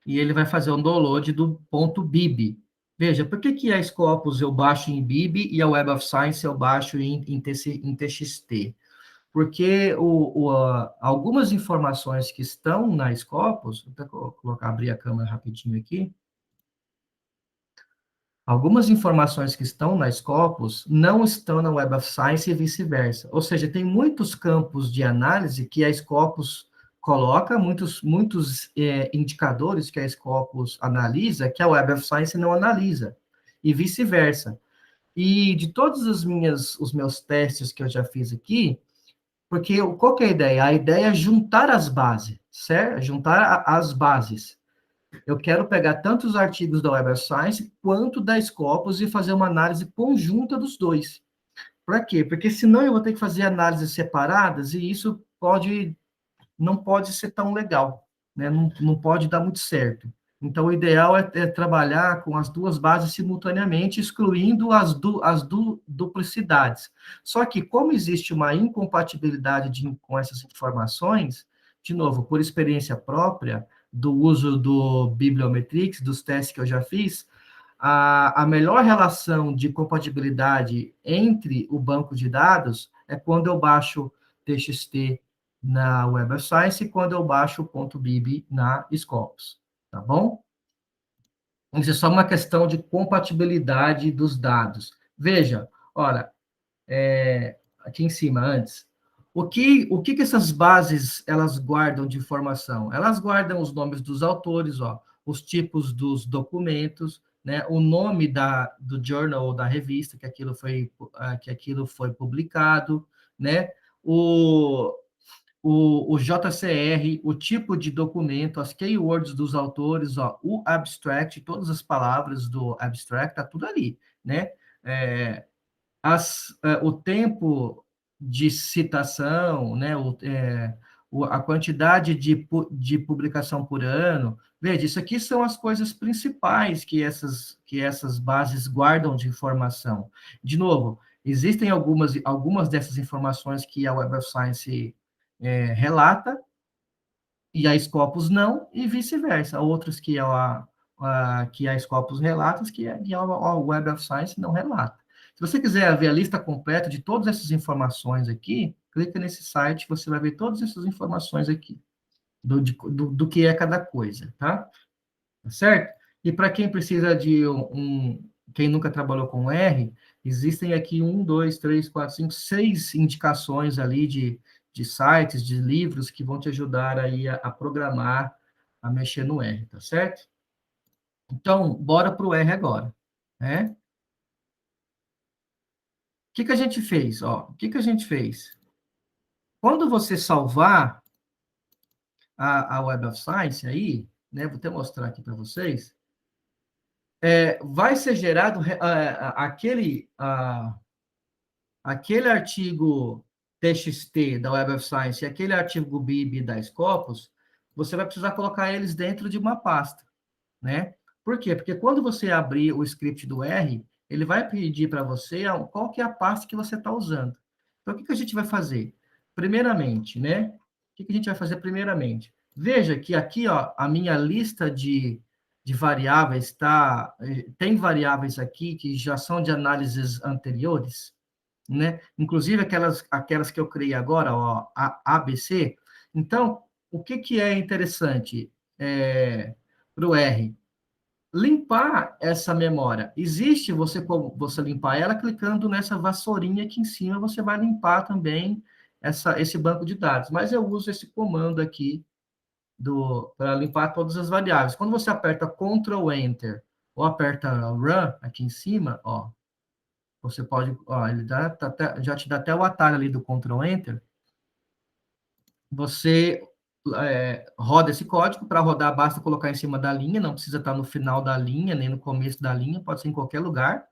e ele vai fazer um download do ponto .bib. Veja, por que a Scopus eu baixo em bib e a Web of Science eu baixo em TXT? Porque algumas informações que estão na Scopus, vou abrir a câmera rapidinho aqui, algumas informações que estão na Scopus não estão na Web of Science e vice-versa. Ou seja, tem muitos campos de análise que a Scopus coloca, muitos indicadores que a Scopus analisa, que a Web of Science não analisa, e vice-versa. E de todos os meus testes que eu já fiz aqui, porque qual que é a ideia? A ideia é juntar as bases, certo? Juntar as bases. Eu quero pegar tanto os artigos da Web of Science quanto da Scopus e fazer uma análise conjunta dos dois. Para quê? Porque senão eu vou ter que fazer análises separadas e isso não pode ser tão legal, né? Não pode dar muito certo. Então, o ideal é trabalhar com as duas bases simultaneamente, excluindo as duplicidades. Só que, como existe uma incompatibilidade com essas informações, de novo, por experiência própria, do uso do Bibliometrics, dos testes que eu já fiz, a melhor relação de compatibilidade entre o banco de dados é quando eu baixo TXT na Web of Science e quando eu baixo o ponto .bib na Scopus, tá bom? Isso é só uma questão de compatibilidade dos dados. Veja, olha, aqui em cima, antes, o que essas bases, elas guardam de informação? Elas guardam os nomes dos autores, ó, os tipos dos documentos, né, o nome do journal ou da revista que aquilo foi publicado, né, o JCR, o tipo de documento, as keywords dos autores, ó, o abstract, todas as palavras do abstract, tá tudo ali, né? O tempo de citação, né? A quantidade de publicação por ano. Veja, isso aqui são as coisas principais que essas bases guardam de informação. De novo, existem algumas dessas informações que a Web of Science relata, e a Scopus não, e vice-versa. Outros que a Scopus relata, que a Web of Science não relata. Se você quiser ver a lista completa de todas essas informações aqui, clica nesse site, você vai ver todas essas informações aqui, do que é cada coisa, tá? Tá certo? E para quem precisa quem nunca trabalhou com R, existem aqui 6 indicações ali de sites, de livros que vão te ajudar aí a programar, a mexer no R, tá certo? Então, bora para o R agora, né? O que a gente fez? Ó, o que a gente fez? Quando você salvar a Web of Science aí, né? Vou até mostrar aqui para vocês. Vai ser gerado aquele artigo TXT da Web of Science e aquele artigo BIB da Scopus, você vai precisar colocar eles dentro de uma pasta, né? Por quê? Porque quando você abrir o script do R, ele vai pedir para você qual que é a pasta que você está usando. Então, o que a gente vai fazer? Primeiramente, né? O que a gente vai fazer primeiramente? Veja que aqui, ó, a minha lista de variáveis tem variáveis aqui que já são de análises anteriores, né? Inclusive aquelas que eu criei agora, ó, a ABC. Então, o que, que é interessante para o R? Limpar essa memória. Existe você como você limpar ela clicando nessa vassourinha aqui em cima, você vai limpar também esse banco de dados. Mas eu uso esse comando aqui para limpar todas as variáveis. Quando você aperta Ctrl Enter ou aperta Run aqui em cima, ó, você pode, ó, ele já te dá até o atalho ali do Ctrl Enter. Você roda esse código. Para rodar, basta colocar em cima da linha, não precisa estar no final da linha, nem no começo da linha, pode ser em qualquer lugar.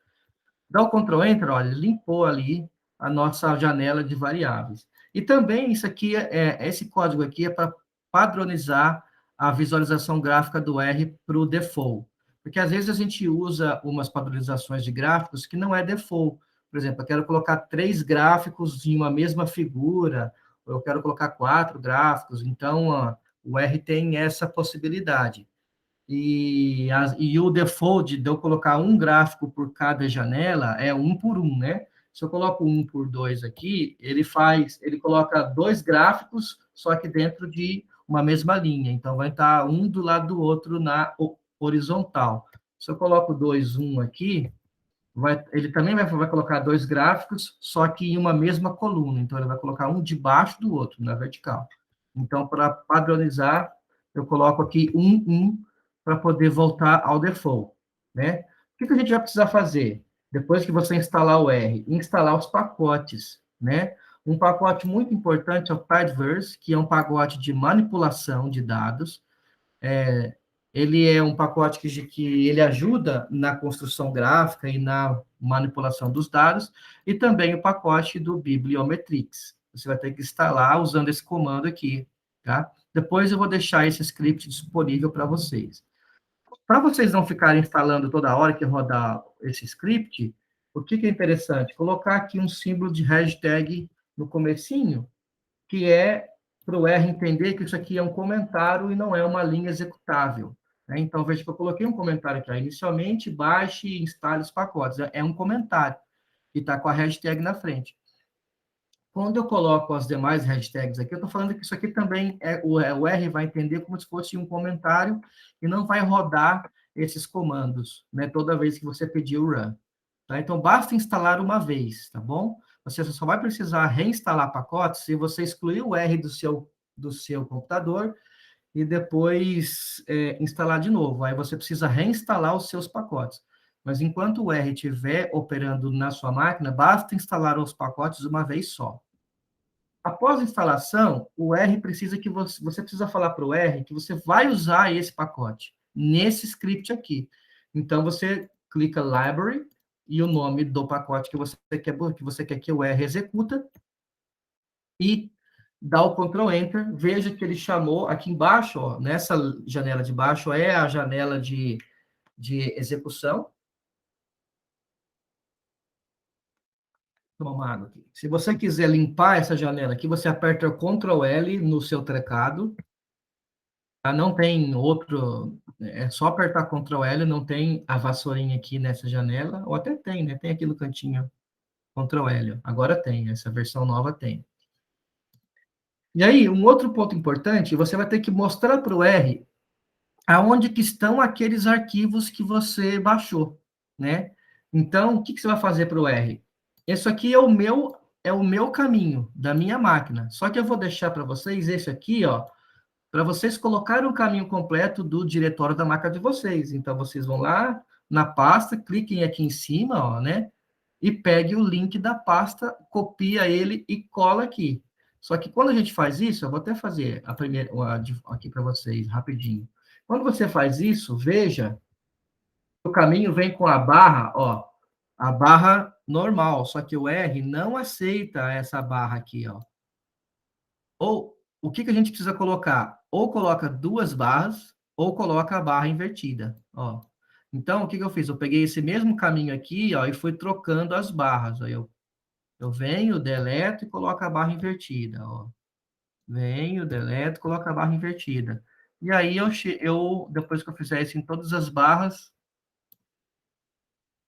Dá o Ctrl Enter, olha, limpou ali a nossa janela de variáveis. E também isso aqui, esse código aqui é para padronizar a visualização gráfica do R para o default. Porque às vezes a gente usa umas padronizações de gráficos que não é default. Por exemplo, eu quero colocar 3 gráficos em uma mesma figura, ou eu quero colocar 4 gráficos, então o R tem essa possibilidade. E o default de eu colocar um gráfico por cada janela é 1 por 1, né? Se eu coloco 1 por 2 aqui, ele coloca 2 gráficos, só que dentro de uma mesma linha. Então, vai estar um do lado do outro na horizontal. Se eu coloco 2, 1 aqui, ele também vai colocar 2 gráficos, só que em uma mesma coluna. Então, ele vai colocar um debaixo do outro, na vertical. Então, para padronizar, eu coloco aqui 1, 1, para poder voltar ao default, né? O que a gente vai precisar fazer? Depois que você instalar o R, instalar os pacotes, né? Um pacote muito importante é o Tidyverse, que é um pacote de manipulação de dados. Ele é um pacote que ele ajuda na construção gráfica e na manipulação dos dados, e também o pacote do Bibliometrics. Você vai ter que instalar usando esse comando aqui, tá? Depois eu vou deixar esse script disponível para vocês. Para vocês não ficarem instalando toda hora que rodar esse script, o que é interessante? Colocar aqui um símbolo de hashtag no comecinho, que é para o R entender que isso aqui é um comentário e não é uma linha executável, né? Então, veja que eu coloquei um comentário aqui, ó, inicialmente, baixe e instale os pacotes. É um comentário, e está com a hashtag na frente. Quando eu coloco as demais hashtags aqui, eu estou falando que isso aqui também o R vai entender como se fosse um comentário e não vai rodar esses comandos, né, toda vez que você pedir o run. Tá? Então, basta instalar uma vez, tá bom? Você só vai precisar reinstalar pacotes se você excluir o R do seu computador e depois instalar de novo. Aí você precisa reinstalar os seus pacotes. Mas enquanto o R estiver operando na sua máquina, basta instalar os pacotes uma vez só. Após a instalação, o R precisa que você precisa falar para o R que você vai usar esse pacote nesse script aqui. Então você clica Library e o nome do pacote que você quer que o R executa e dá o Ctrl Enter. Veja que ele chamou aqui embaixo, ó, nessa janela de baixo é a janela de execução. Toma uma água aqui. Se você quiser limpar essa janela aqui, você aperta Ctrl L no seu teclado. Tá? Não tem outro, é só apertar Ctrl L, não tem a vassourinha aqui nessa janela, ou até tem, né? Tem aqui no cantinho, Ctrl L. Agora tem, essa versão nova tem. E aí, um outro ponto importante, você vai ter que mostrar para o R aonde que estão aqueles arquivos que você baixou, né? Então, o que você vai fazer para o R? Isso aqui é o meu caminho, da minha máquina. Só que eu vou deixar para vocês esse aqui, ó, para vocês colocarem o caminho completo do diretório da máquina de vocês. Então, vocês vão lá na pasta, cliquem aqui em cima, ó, né? E pegue o link da pasta, copia ele e cola aqui. Só que quando a gente faz isso, eu vou até fazer a primeira aqui para vocês, rapidinho. Quando você faz isso, veja, o caminho vem com a barra, ó, a barra normal, só que o R não aceita essa barra aqui, ó. Ou o que a gente precisa colocar? Ou coloca 2 barras, ou coloca a barra invertida, ó. Então, o que eu fiz? Eu peguei esse mesmo caminho aqui, ó, e fui trocando as barras. Ó. Eu venho, deleto e coloco a barra invertida, ó. Venho, deleto, coloco a barra invertida. E aí, depois que eu fizer isso em todas as barras,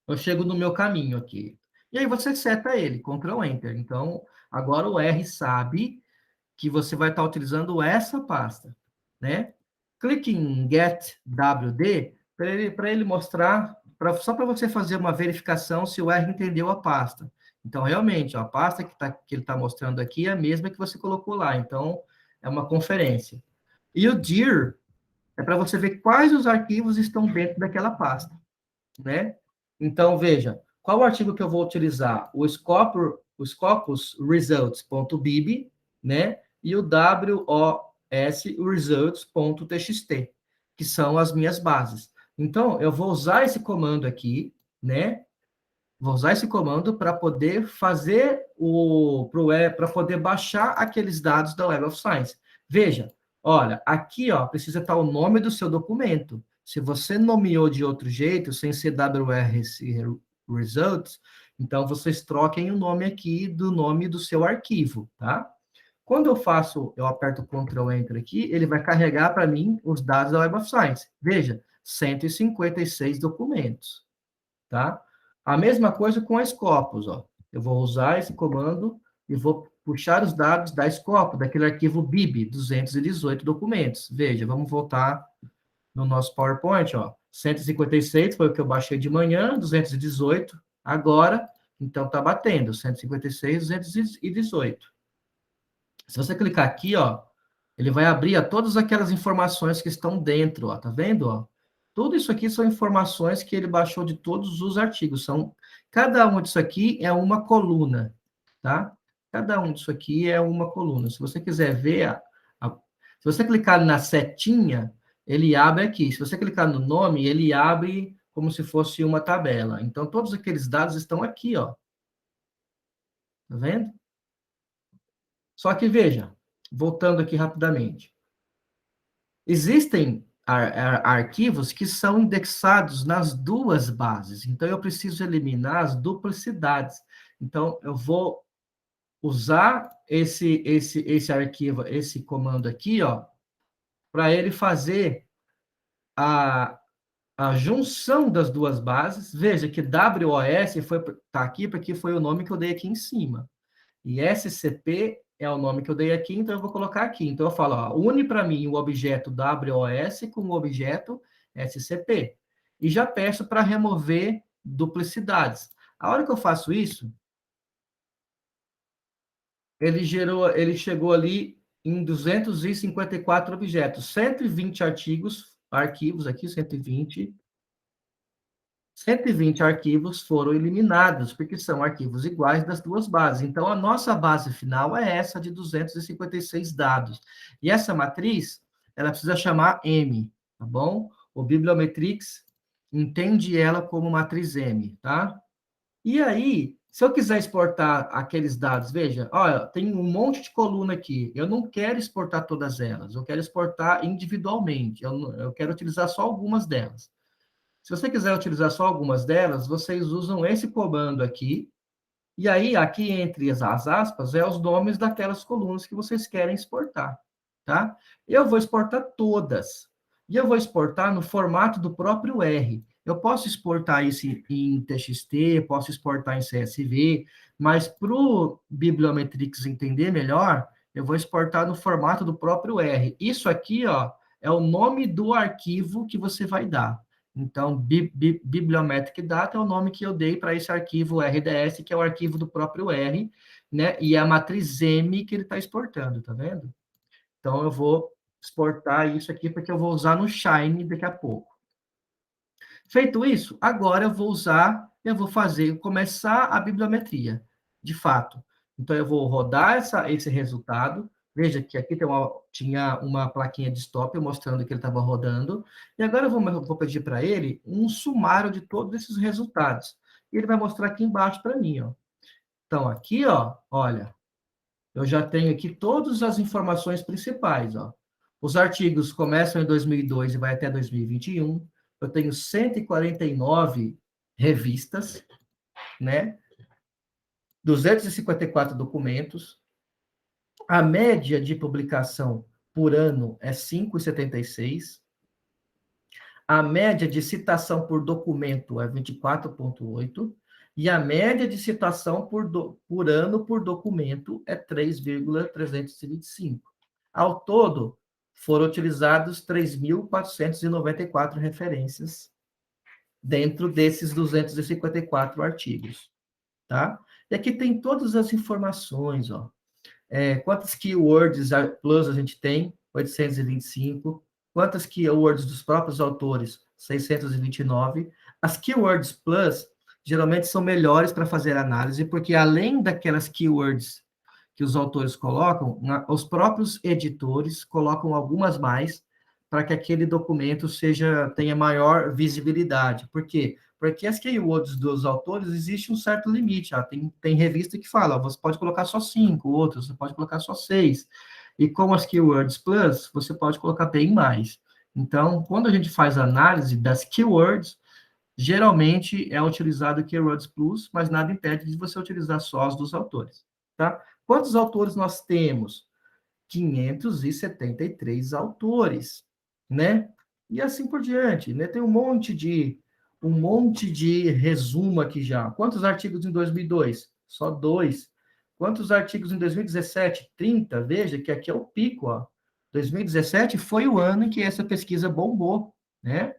eu chego no meu caminho aqui. E aí você seta ele, Ctrl Enter. Então, agora o R sabe que você vai estar utilizando essa pasta, né? Clique em Get WD para ele mostrar, só para você fazer uma verificação se o R entendeu a pasta. Então, realmente, ó, a pasta que ele está mostrando aqui é a mesma que você colocou lá. Então, é uma conferência. E o dir é para você ver quais os arquivos estão dentro daquela pasta, né? Então, veja, qual o artigo que eu vou utilizar? O Scopus results.bib, né? E o WOS results.txt, que são as minhas bases. Então, eu vou usar esse comando aqui, né? Vou usar esse comando para poder fazer para poder baixar aqueles dados da Web of Science. Veja, olha, aqui ó, precisa estar o nome do seu documento. Se você nomeou de outro jeito, sem ser WRC Results, então vocês troquem o nome aqui do nome do seu arquivo, tá? Quando eu aperto Ctrl Enter aqui, ele vai carregar para mim os dados da Web of Science. Veja, 156 documentos, tá? A mesma coisa com a Scopus, ó. Eu vou usar esse comando e vou puxar os dados da Scopus, daquele arquivo BIB, 218 documentos. Veja, vamos voltar no nosso PowerPoint, ó. 156 foi o que eu baixei de manhã, 218 agora, então tá batendo, 156, 218. Se você clicar aqui, ó, ele vai abrir todas aquelas informações que estão dentro, ó, tá vendo, ó? Tudo isso aqui são informações que ele baixou de todos os artigos. Cada um disso aqui é uma coluna, tá? Cada um disso aqui é uma coluna. Se você quiser ver, se você clicar na setinha, ele abre aqui. Se você clicar no nome, ele abre como se fosse uma tabela. Então, todos aqueles dados estão aqui, ó. Tá vendo? Só que veja, voltando aqui rapidamente. Existem arquivos que são indexados nas duas bases, então eu preciso eliminar as duplicidades. Então, eu vou usar esse arquivo, esse comando aqui, ó, para ele fazer a junção das duas bases. Veja que WOS está aqui porque foi o nome que eu dei aqui em cima. E SCP é o nome que eu dei aqui, então eu vou colocar aqui. Então eu falo, ó, une para mim o objeto WOS com o objeto SCP. E já peço para remover duplicidades. A hora que eu faço isso, ele chegou ali em 254 objetos, 120 arquivos aqui, 120 arquivos foram eliminados, porque são arquivos iguais das duas bases. Então, a nossa base final é essa de 256 dados. E essa matriz, ela precisa chamar M, tá bom? O Bibliometrix entende ela como matriz M, tá? E aí, se eu quiser exportar aqueles dados, veja, olha, tem um monte de coluna aqui. Eu não quero exportar todas elas, eu quero exportar individualmente. Eu quero utilizar só algumas delas. Se você quiser utilizar só algumas delas, vocês usam esse comando aqui, e aí, aqui entre as aspas, é os nomes daquelas colunas que vocês querem exportar, tá? Eu vou exportar todas, e eu vou exportar no formato do próprio R. Eu posso exportar isso em TXT, posso exportar em CSV, mas para o Bibliometrix entender melhor, eu vou exportar no formato do próprio R. Isso aqui, ó, é o nome do arquivo que você vai dar. Então, Bibliometric Data é o nome que eu dei para esse arquivo RDS, que é o arquivo do próprio R, né? E é a matriz M que ele está exportando, tá vendo? Então, eu vou exportar isso aqui, porque eu vou usar no Shine daqui a pouco. Feito isso, agora eu vou começar a bibliometria, de fato. Então, eu vou rodar esse resultado. Veja que aqui tinha uma plaquinha de stop mostrando que ele estava rodando. E agora eu vou pedir para ele um sumário de todos esses resultados. E ele vai mostrar aqui embaixo para mim, ó. Então, aqui, ó, olha, eu já tenho aqui todas as informações principais, ó. Os artigos começam em 2002 e vai até 2021. Eu tenho 149 revistas, né? 254 documentos. A média de publicação por ano é 5,76. A média de citação por documento é 24,8. E a média de citação por ano por documento é 3,325. Ao todo, foram utilizados 3.494 referências dentro desses 254 artigos, tá? E aqui tem todas as informações, ó. Quantas keywords plus a gente tem? 825. Quantas keywords dos próprios autores? 629. As keywords plus geralmente são melhores para fazer análise, porque além daquelas keywords que os autores colocam, os próprios editores colocam algumas mais para que aquele documento tenha maior visibilidade. Por quê? Porque as keywords dos autores existe um certo limite. Tem revista que fala, você pode colocar só 5, outras você pode colocar só 6. E com as keywords plus, você pode colocar bem mais. Então, quando a gente faz a análise das keywords, geralmente é utilizado keywords plus, mas nada impede de você utilizar só as dos autores, tá? Quantos autores nós temos? 573 autores, né? E assim por diante, né? Tem um monte de resumo aqui já. Quantos artigos em 2002? Só 2. Quantos artigos em 2017? 30. Veja que aqui é o pico, ó. 2017 foi o ano em que essa pesquisa bombou, né?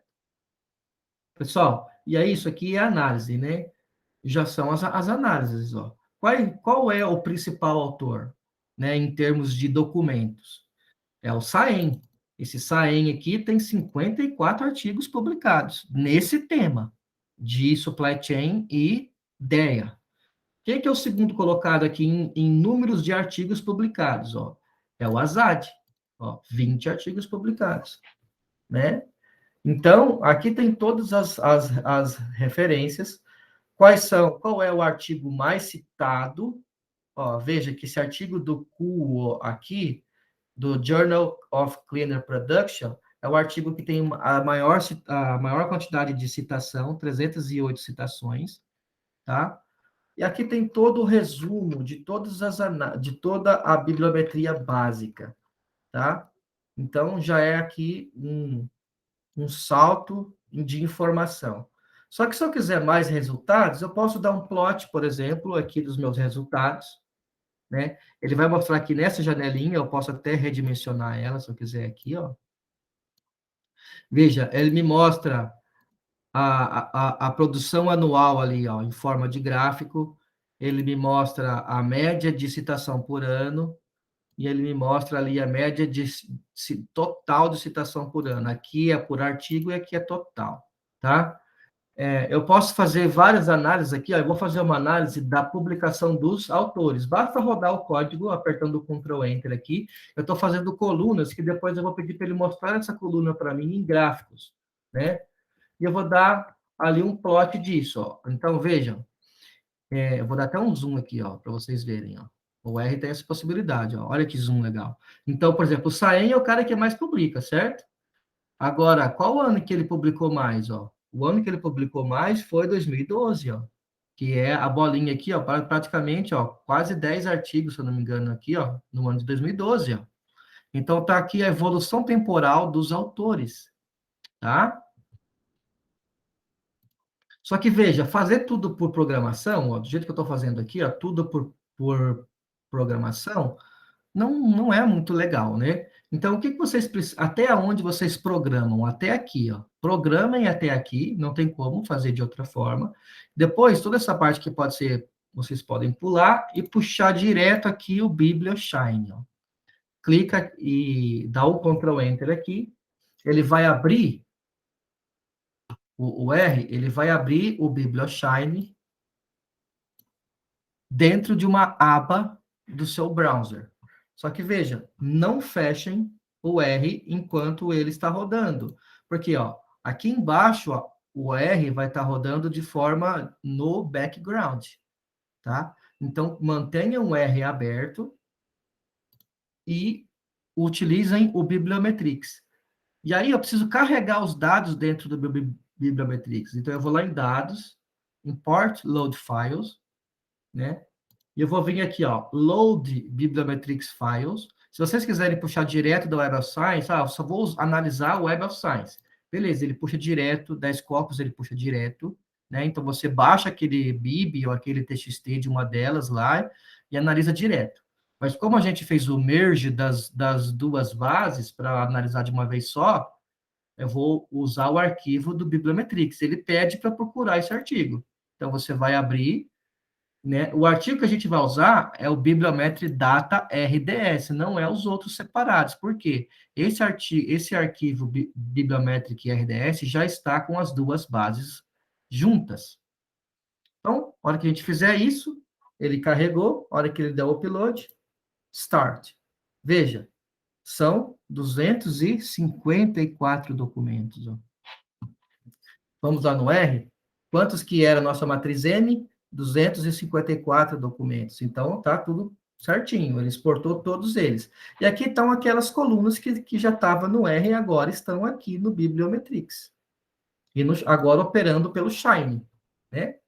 Pessoal, e aí isso aqui é análise, né? Já são as análises, ó. Qual é o principal autor, né, em termos de documentos? É o Saem. Esse Saem aqui tem 54 artigos publicados nesse tema de supply chain e DEA. Quem que é o segundo colocado aqui em números de artigos publicados? Ó? É o Azad, ó, 20 artigos publicados, né? Então, aqui tem todas as referências. Qual é o artigo mais citado? Ó, veja que esse artigo do CUO aqui, do Journal of Cleaner Production, é o artigo que tem a maior quantidade de citação, 308 citações, tá? E aqui tem todo o resumo de toda a bibliometria básica, tá? Então, já é aqui um salto de informação. Só que se eu quiser mais resultados, eu posso dar um plot, por exemplo, aqui dos meus resultados, né? Ele vai mostrar aqui nessa janelinha, eu posso até redimensionar ela, se eu quiser aqui, ó. Veja, ele me mostra a produção anual ali, ó, em forma de gráfico, ele me mostra a média de citação por ano, e ele me mostra ali a média total de citação por ano. Aqui é por artigo e aqui é total, tá? Eu posso fazer várias análises aqui, ó, eu vou fazer uma análise da publicação dos autores. Basta rodar o código, apertando o Ctrl Enter aqui. Eu estou fazendo colunas, que depois eu vou pedir para ele mostrar essa coluna para mim em gráficos, né? E eu vou dar ali um plot disso, ó. Então, vejam, eu vou dar até um zoom aqui, ó, para vocês verem, ó. O R tem essa possibilidade, ó. Olha que zoom legal. Então, por exemplo, o Saem é o cara que mais publica, certo? Agora, qual ano que ele publicou mais, ó? O ano que ele publicou mais foi 2012, ó, que é a bolinha aqui, ó, praticamente, ó, quase 10 artigos, se eu não me engano, aqui, ó, no ano de 2012, ó. Então, tá aqui a evolução temporal dos autores, tá? Só que, veja, fazer tudo por programação, ó, do jeito que eu estou fazendo aqui, ó, tudo por programação, não é muito legal, né? Então, o que vocês precisam, até onde vocês programam? Até aqui, ó. Programem até aqui, não tem como fazer de outra forma. Depois, toda essa parte que pode ser, vocês podem pular e puxar direto aqui o BiblioShine, ó. Clica e dá o Ctrl Enter aqui, ele vai abrir o R, ele vai abrir o BiblioShine dentro de uma aba do seu browser. Só que veja, não fechem o R enquanto ele está rodando, porque ó, aqui embaixo ó, o R vai estar rodando de forma no background, tá? Então mantenham o R aberto e utilizem o Bibliometrics. E aí eu preciso carregar os dados dentro do Bibliometrics. Então eu vou lá em dados, import load files, né? E eu vou vir aqui, ó, Load Bibliometrics Files. Se vocês quiserem puxar direto da Web of Science, eu só vou analisar o Web of Science. Beleza, ele puxa direto, da Scopus ele puxa direto, né? Então, você baixa aquele BIB ou aquele TXT de uma delas lá e analisa direto. Mas como a gente fez o merge das duas bases para analisar de uma vez só, eu vou usar o arquivo do Bibliometrics. Ele pede para procurar esse artigo. Então, você vai abrir, né? O artigo que a gente vai usar é o Bibliometry Data RDS, não é os outros separados. Por quê? Esse arquivo Bibliometric RDS já está com as duas bases juntas. Então, na hora que a gente fizer isso, ele carregou, na hora que ele der o upload, start. Veja, são 254 documentos. Ó. Vamos lá no R. Quantos que era a nossa matriz M? 254 documentos. Então, tá tudo certinho. Ele exportou todos eles. E aqui estão aquelas colunas que já estavam no R e agora estão aqui no Bibliometrics. E agora operando pelo Shine. Né?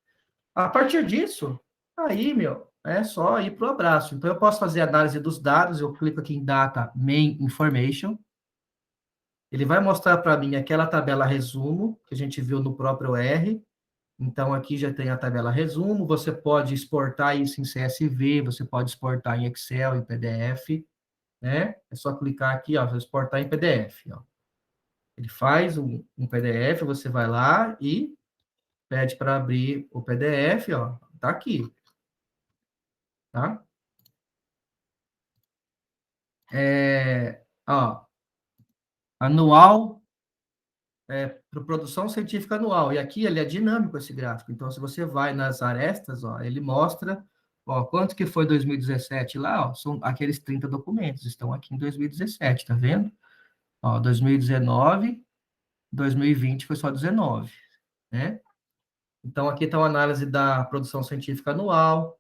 A partir disso, aí, meu, é só ir para o abraço. Então, eu posso fazer análise dos dados. Eu clico aqui em Data Main Information. Ele vai mostrar para mim aquela tabela resumo que a gente viu no próprio R. Então, aqui já tem a tabela resumo. Você pode exportar isso em CSV, você pode exportar em Excel, em PDF, né? É só clicar aqui, ó, exportar em PDF, ó. Ele faz um PDF, você vai lá e pede para abrir o PDF, ó, tá aqui, tá? Ó, anual para produção científica anual. E aqui ele é dinâmico esse gráfico. Então, se você vai nas arestas, ó, ele mostra, ó, quanto que foi 2017 lá, ó, são aqueles 30 documentos, estão aqui em 2017, tá vendo? Ó, 2019, 2020 foi só 19, né? Então, aqui está uma análise da produção científica anual,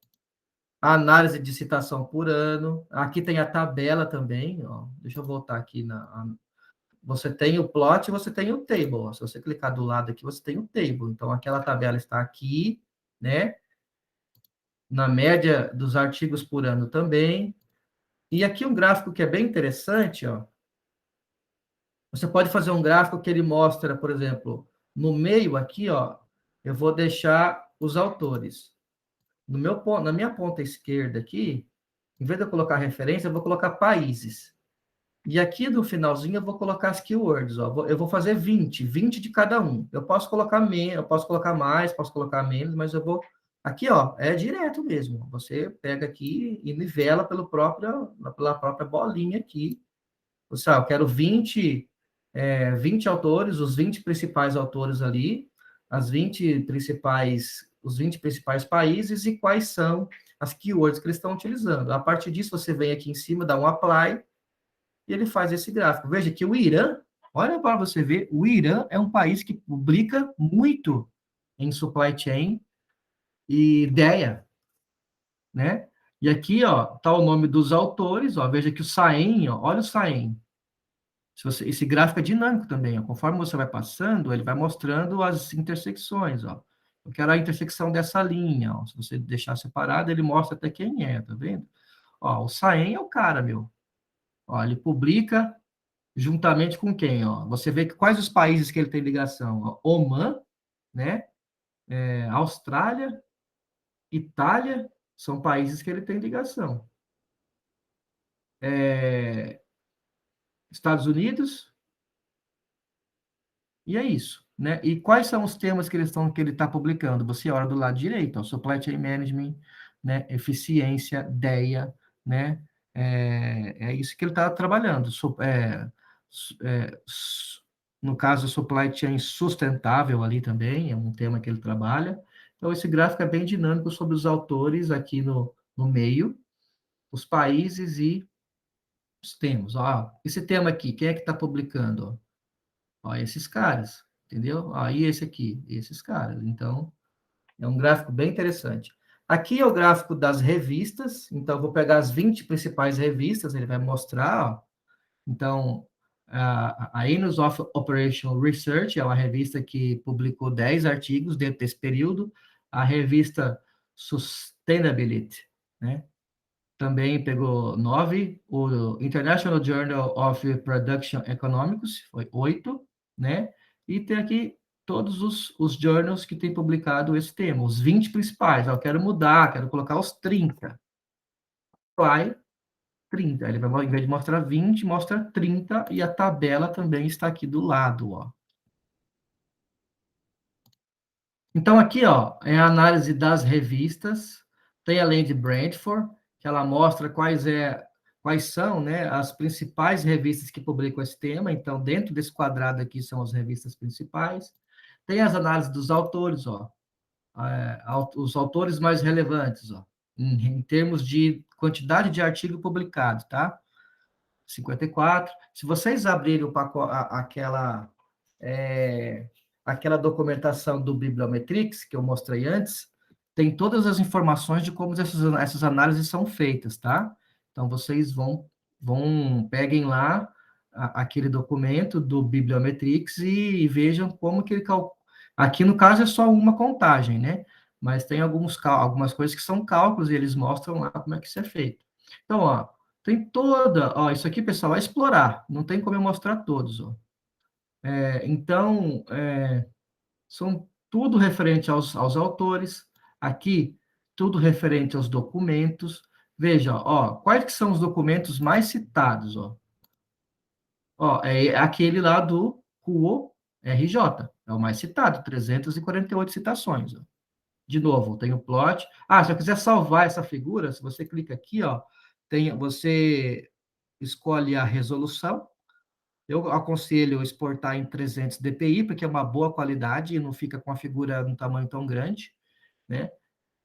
a análise de citação por ano. Aqui tem a tabela também, ó. Deixa eu voltar aqui você tem o plot e você tem o table. Se você clicar do lado aqui, você tem o table. Então, aquela tabela está aqui, né? Na média dos artigos por ano também. E aqui um gráfico que é bem interessante, ó. Você pode fazer um gráfico que ele mostra, por exemplo, no meio aqui, ó, eu vou deixar os autores. Na minha ponta esquerda aqui, em vez de eu colocar referência, eu vou colocar países. E aqui no finalzinho eu vou colocar as keywords, ó. Eu vou fazer 20 de cada um. Eu posso colocar menos, eu posso colocar mais, posso colocar menos, mas eu vou aqui, ó, é direto mesmo. Você pega aqui e nivela pela própria bolinha aqui. Você, eu quero 20 autores, os 20 principais autores ali, os 20 principais países e quais são as keywords que eles estão utilizando. A partir disso, você vem aqui em cima, dá um apply, e ele faz esse gráfico. Veja que o Irã, olha para você ver, o Irã é um país que publica muito em supply chain e ideia, né? E aqui, ó, tá o nome dos autores, ó, veja que o Saem, ó, olha o Saem. Esse gráfico é dinâmico também, ó, conforme você vai passando, ele vai mostrando as intersecções, ó. Eu quero a intersecção dessa linha, ó. Se você deixar separado, ele mostra até quem é, tá vendo? Ó, o Saem é o cara, meu. Ó, ele publica juntamente com quem? Ó? Você vê que quais os países que ele tem ligação? Ó, Oman, né? Austrália, Itália, são países que ele tem ligação. Estados Unidos, e é isso. Né? E quais são os temas que ele está publicando? Você olha do lado direito, ó, Supply Chain Management, né? Eficiência, DEA, né? É isso que ele está trabalhando. É, no caso, supply chain sustentável ali também, é um tema que ele trabalha. Então, esse gráfico é bem dinâmico sobre os autores aqui no meio, os países e os temas. Ó, esse tema aqui, quem é que está publicando? Ó, esses caras, entendeu? Aí esse aqui, esses caras. Então, é um gráfico bem interessante. Aqui é o gráfico das revistas, então eu vou pegar as 20 principais revistas, ele vai mostrar, ó. Então, a Annals of Operational Research é uma revista que publicou 10 artigos dentro desse período. A revista Sustainability, né? Também pegou 9. O International Journal of Production Economics foi 8, né? E tem aqui todos os journals que têm publicado esse tema, os 20 principais. Eu quero mudar, quero colocar os 30. Vai 30. Ele vai, ao invés de mostrar 20, mostra 30, e a tabela também está aqui do lado, ó. Então, aqui, ó, é a análise das revistas. Tem a Land Bradford, que ela mostra quais são, né, as principais revistas que publicam esse tema. Então, dentro desse quadrado aqui são as revistas principais. Tem as análises dos autores, ó, os autores mais relevantes, ó, em termos de quantidade de artigo publicado, tá? 54. Se vocês abrirem é, aquela documentação do Bibliometrics, que eu mostrei antes, tem todas as informações de como essas análises são feitas, tá? Então, vocês peguem lá aquele documento do Bibliometrics e vejam como que ele calcula. Aqui, no caso, é só uma contagem, né? Mas tem algumas coisas que são cálculos e eles mostram lá como é que isso é feito. Então, ó, tem isso aqui, pessoal, é explorar, não tem como eu mostrar todos, ó. Então, são tudo referente aos autores, aqui, tudo referente aos documentos. Veja, ó, quais que são os documentos mais citados, ó? Ó, é aquele lá do QO-RJ, é o mais citado, 348 citações, ó. De novo, tem o plot. Se eu quiser salvar essa figura, se você clica aqui, ó, você escolhe a resolução. Eu aconselho exportar em 300 dpi, porque é uma boa qualidade e não fica com a figura num tamanho tão grande, né?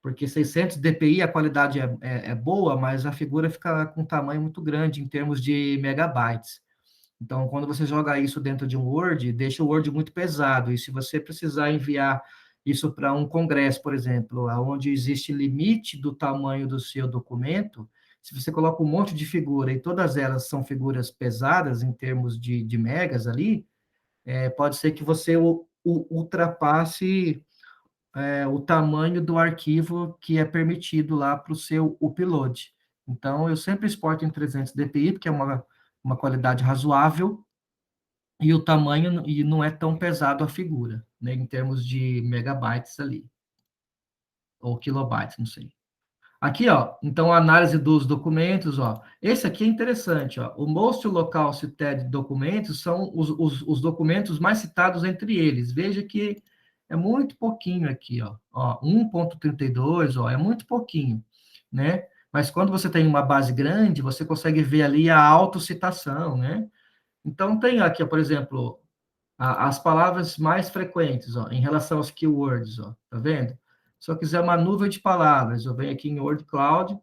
Porque 600 dpi a qualidade é boa, mas a figura fica com um tamanho muito grande em termos de megabytes. Então, quando você joga isso dentro de um Word, deixa o Word muito pesado. E se você precisar enviar isso para um congresso, por exemplo, onde existe limite do tamanho do seu documento, se você coloca um monte de figura e todas elas são figuras pesadas em termos de megas ali, pode ser que você ultrapasse o tamanho do arquivo que é permitido lá para o seu upload. Então, eu sempre exporto em 300 dpi, porque é uma qualidade razoável, e o tamanho e não é tão pesado a figura, né, em termos de megabytes ali, ou kilobytes, não sei. Aqui, ó, então a análise dos documentos, ó. Esse aqui é interessante, ó. O most local cited documentos são os documentos mais citados entre eles. Veja que é muito pouquinho aqui, ó. 1.32, ó, é muito pouquinho, né? Mas quando você tem uma base grande, você consegue ver ali a autocitação, né? Então tem aqui, ó, por exemplo, as palavras mais frequentes, ó, em relação aos keywords, ó, tá vendo? Se eu quiser uma nuvem de palavras, eu venho aqui em Word Cloud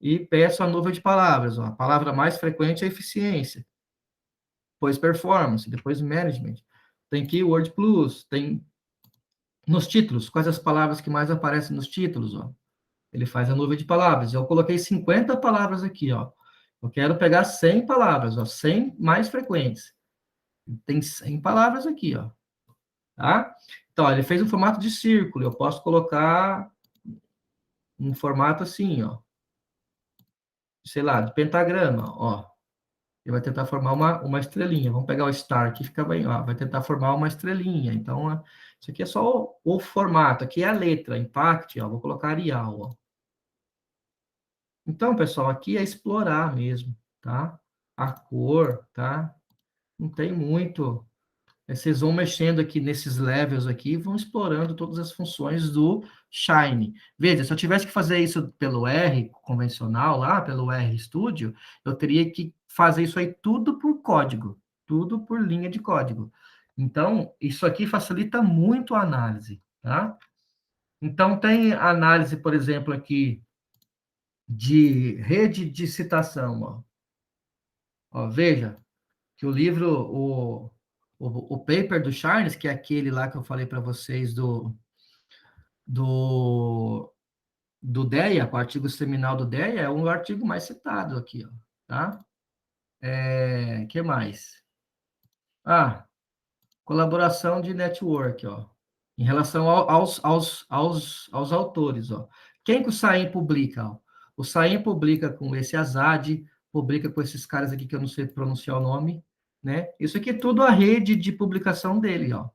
e peço a nuvem de palavras, ó. A palavra mais frequente é eficiência, depois performance, depois management. Tem Keyword Plus, tem nos títulos, quais as palavras que mais aparecem nos títulos, ó. Ele faz a nuvem de palavras. Eu coloquei 50 palavras aqui, ó. Eu quero pegar 100 palavras, ó, 100 mais frequentes. Tem 100 palavras aqui, ó. Tá? Então, ele fez um formato de círculo, eu posso colocar um formato assim, ó, sei lá, de pentagrama, ó. Ele vai tentar formar uma estrelinha. Vamos pegar o star aqui, fica bem, ó, vai tentar formar uma estrelinha. Então, isso aqui é só o formato, aqui é a letra, impact, ó, vou colocar Arial, ó. Então, pessoal, aqui é explorar mesmo, tá? A cor, tá? Não tem muito. Vocês vão mexendo aqui nesses levels aqui e vão explorando todas as funções do Shine. Veja, se eu tivesse que fazer isso pelo R convencional lá, pelo R Studio, eu teria que fazer isso aí tudo por código, tudo por linha de código. Então, isso aqui facilita muito a análise, tá? Então, tem análise, por exemplo, aqui de rede de citação, ó. Ó, veja que o livro, o paper do Charles, que é aquele lá que eu falei para vocês do, do DEA, o artigo seminal do DEA, é um artigo mais citado aqui, ó, tá? Que mais? Colaboração de network, ó, em relação aos autores, ó. Quem que o Saim publica? Ó? O Saim publica com esse Azad, publica com esses caras aqui que eu não sei pronunciar o nome, né? Isso aqui é tudo a rede de publicação dele, ó.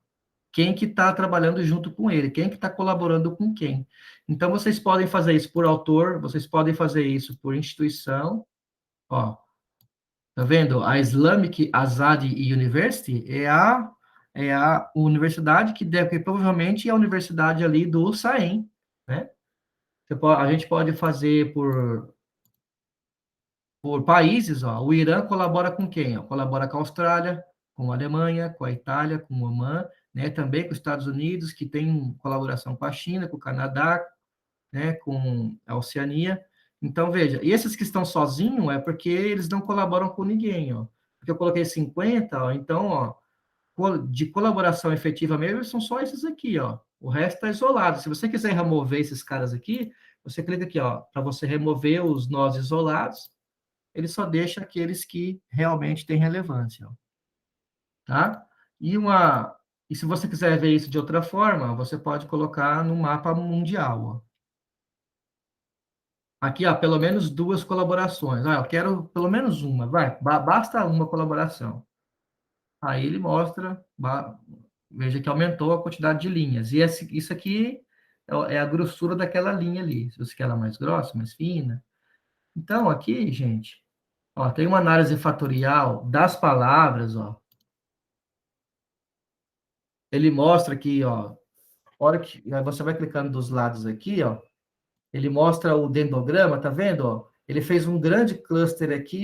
quem que está trabalhando junto com ele, quem que está colaborando com quem. Então, vocês podem fazer isso por autor, vocês podem fazer isso por instituição, ó, tá vendo? A Islamic Azad University é a universidade que provavelmente é a universidade ali do SAEM, né? A gente pode fazer por países, ó. O Irã colabora com quem? Ó? Colabora com a Austrália, com a Alemanha, com a Itália, com o Omã, né? Também com os Estados Unidos, que tem colaboração com a China, com o Canadá, né? Com a Oceania. Então, veja, e esses que estão sozinhos é porque eles não colaboram com ninguém, ó. Porque eu coloquei 50, ó, então, ó, de colaboração efetiva mesmo, são só esses aqui, ó. O resto está isolado. Se você quiser remover esses caras aqui, você clica aqui, ó, para você remover os nós isolados, ele só deixa aqueles que realmente têm relevância, ó, tá? E se você quiser ver isso de outra forma, você pode colocar no mapa mundial, ó. Aqui, ó, pelo menos duas colaborações. Ah, eu quero pelo menos uma, vai, basta uma colaboração. Aí ele mostra, veja que aumentou a quantidade de linhas. E isso aqui é a grossura daquela linha ali. Se você quer ela mais grossa, mais fina. Então, aqui, gente, ó, tem uma análise fatorial das palavras, ó. Ele mostra aqui, ó, hora que você vai clicando dos lados aqui, ó, ele mostra o dendrograma, tá vendo, ó? Ele fez um grande cluster aqui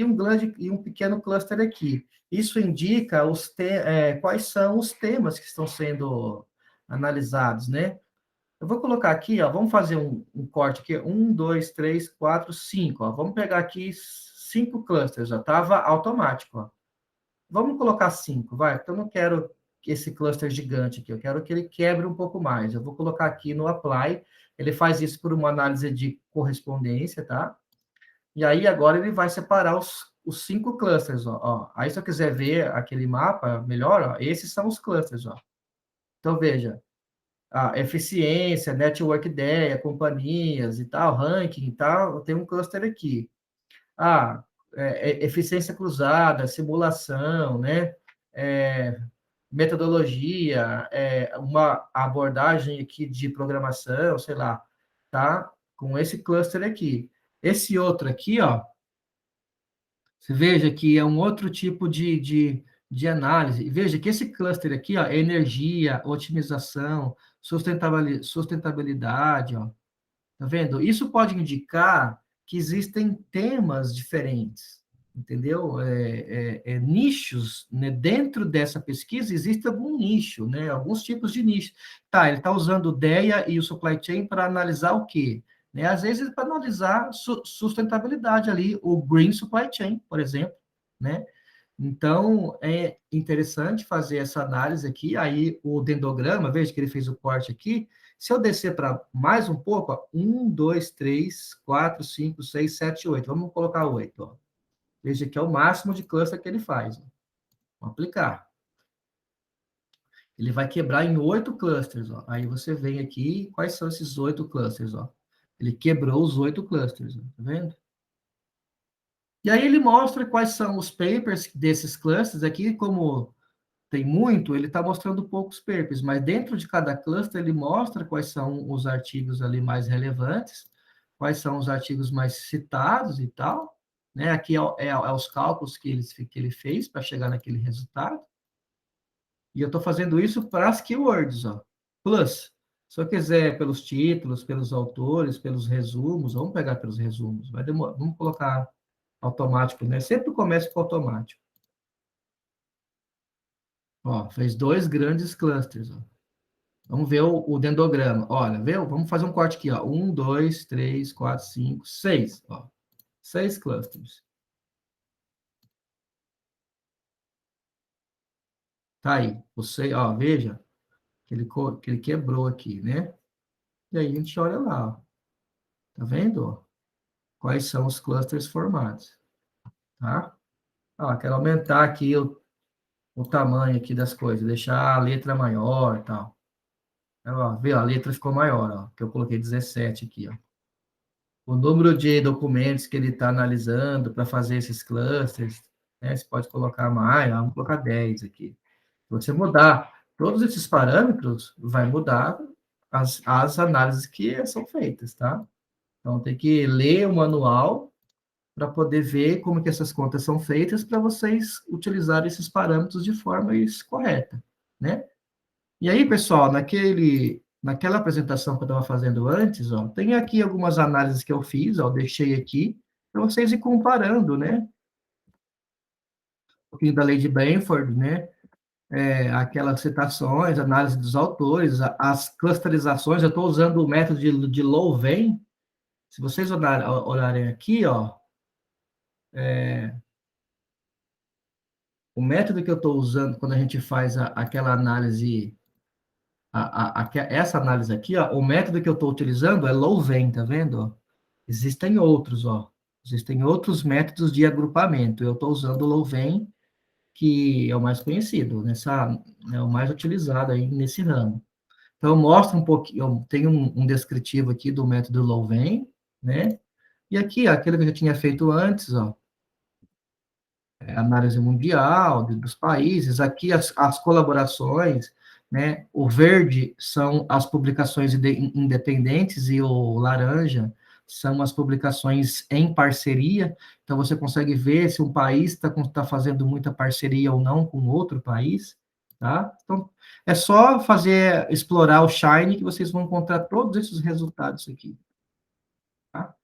e um pequeno cluster aqui. Isso indica quais são os temas que estão sendo analisados, né? Eu vou colocar aqui, ó, vamos fazer um corte aqui, 1, 2, 3, 4, 5, ó. Vamos pegar aqui 5 clusters, já estava automático, ó. Vamos colocar 5, vai, porque eu não quero esse cluster gigante aqui, eu quero que ele quebre um pouco mais. Eu vou colocar aqui no Apply, ele faz isso por uma análise de correspondência, tá? E aí agora ele vai separar os 5 clusters, ó. Aí se eu quiser ver aquele mapa melhor, ó, esses são os clusters, ó. Então veja, a eficiência, network ideia, companhias e tal, ranking e tal, tem um cluster aqui. Ah, eficiência cruzada, simulação, né? É, metodologia, uma abordagem aqui de programação, sei lá, tá? Com esse cluster aqui. Esse outro aqui, ó, você veja que é um outro tipo de análise. E veja que esse cluster aqui, ó, é energia, otimização, sustentabilidade, ó. Tá vendo? Isso pode indicar que existem temas diferentes, entendeu? Nichos, né? Dentro dessa pesquisa existe algum nicho, né? Alguns tipos de nicho. Tá, ele está usando o DEA e o supply chain para analisar o quê? Né? Às vezes para analisar sustentabilidade ali, o green supply chain, por exemplo, né? Então, é interessante fazer essa análise aqui. Aí, o dendrograma, veja que ele fez o corte aqui. Se eu descer para mais um pouco, ó, 1, 2, 3, 4, 5, 6, 7, 8. Vamos colocar 8. Ó. Veja que é o máximo de cluster que ele faz. Ó. Vamos aplicar. Ele vai quebrar em 8 clusters. Ó. Aí você vem aqui, quais são esses 8 clusters? Ó. Ele quebrou os 8 clusters. Ó. Tá vendo? E aí ele mostra quais são os papers desses clusters aqui, como tem muito, ele está mostrando poucos papers, mas dentro de cada cluster ele mostra quais são os artigos ali mais relevantes, quais são os artigos mais citados e tal, né? Aqui é os cálculos que ele fez para chegar naquele resultado, e eu estou fazendo isso para as keywords, ó. Plus, se eu quiser pelos títulos, pelos autores, pelos resumos, vamos pegar pelos resumos, vai demorar, vamos colocar automático, né? Sempre começa com automático. Ó, fez 2 grandes clusters, ó. Vamos ver o dendrograma. Olha, viu? Vamos fazer um corte aqui, ó. 1, 2, 3, 4, 5, 6. Ó. 6 clusters. Tá aí. Você, ó, veja que ele quebrou aqui, né? E aí a gente olha lá, ó. Tá vendo? Ó? Quais são os clusters formados, tá? Ó, quero aumentar aqui o tamanho aqui das coisas, deixar a letra maior e tal. Ó, vê, a letra ficou maior, ó, que eu coloquei 17 aqui, ó. O número de documentos que ele está analisando para fazer esses clusters, né? Você pode colocar mais, vamos colocar 10 aqui. Se você mudar Todos esses parâmetros vai mudar as análises que são feitas, tá? Então, tem que ler o manual para poder ver como que essas contas são feitas para vocês utilizarem esses parâmetros de forma correta, né? E aí, pessoal, naquela apresentação que eu estava fazendo antes, ó, tem aqui algumas análises que eu fiz, ó, deixei aqui, para vocês ir comparando, né? Um pouquinho da lei de Benford, né? Aquelas citações, análise dos autores, as clusterizações, eu estou usando o método de Louvain. Se vocês olharem aqui, ó, o método que eu estou usando quando a gente faz aquela análise, essa análise aqui, ó, o método que eu estou utilizando é Louvain, tá vendo? Existem outros, ó. Existem outros métodos de agrupamento. Eu estou usando o Louvain, que é o mais conhecido, é o mais utilizado aí nesse ramo. Então, eu mostro um pouquinho, eu tenho um descritivo aqui do método Louvain, né? E aqui, ó, aquilo que eu já tinha feito antes, ó, análise mundial dos países, aqui as colaborações, né? O verde são as publicações independentes e o laranja são as publicações em parceria. Então, você consegue ver se um país está fazendo muita parceria ou não com outro país, tá? Então, é só explorar o Shine que vocês vão encontrar todos esses resultados aqui, tá?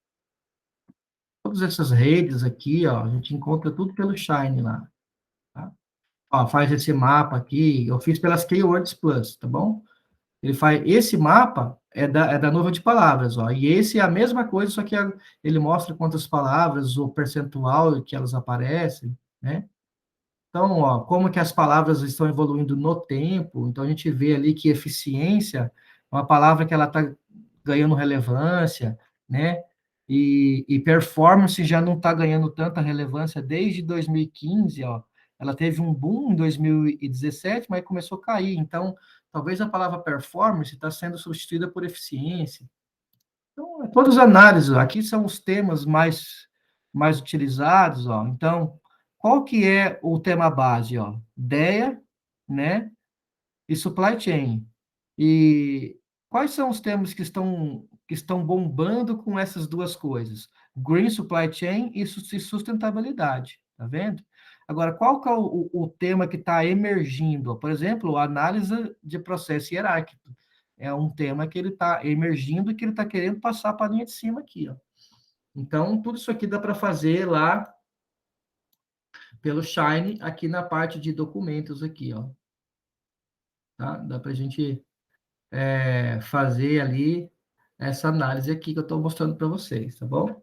Todas essas redes aqui, ó, a gente encontra tudo pelo Shine lá, tá? Ó, faz esse mapa aqui, eu fiz pelas Keywords Plus, tá bom? Ele faz, esse mapa é da nuvem de palavras, ó, e esse é a mesma coisa, só que ele mostra quantas palavras, o percentual que elas aparecem, né? Então, ó, como que as palavras estão evoluindo no tempo, então a gente vê ali que eficiência é uma palavra que ela está ganhando relevância, né? E performance já não está ganhando tanta relevância desde 2015, ó. Ela teve um boom em 2017, mas começou a cair. Então, talvez a palavra performance está sendo substituída por eficiência. Então, todas as análises, aqui são os temas mais utilizados, ó. Então, qual que é o tema base, ó? DEA, né? E supply chain. E quais são os temas que estão bombando com essas duas coisas? Green supply chain e sustentabilidade, tá vendo? Agora, qual que é o tema que está emergindo? Por exemplo, a análise de processo hierárquico. É um tema que ele está emergindo e que ele está querendo passar para a linha de cima aqui, ó. Então, tudo isso aqui dá para fazer lá pelo Shine, aqui na parte de documentos aqui, ó. Tá? Dá para a gente fazer ali essa análise aqui que eu estou mostrando para vocês, tá bom?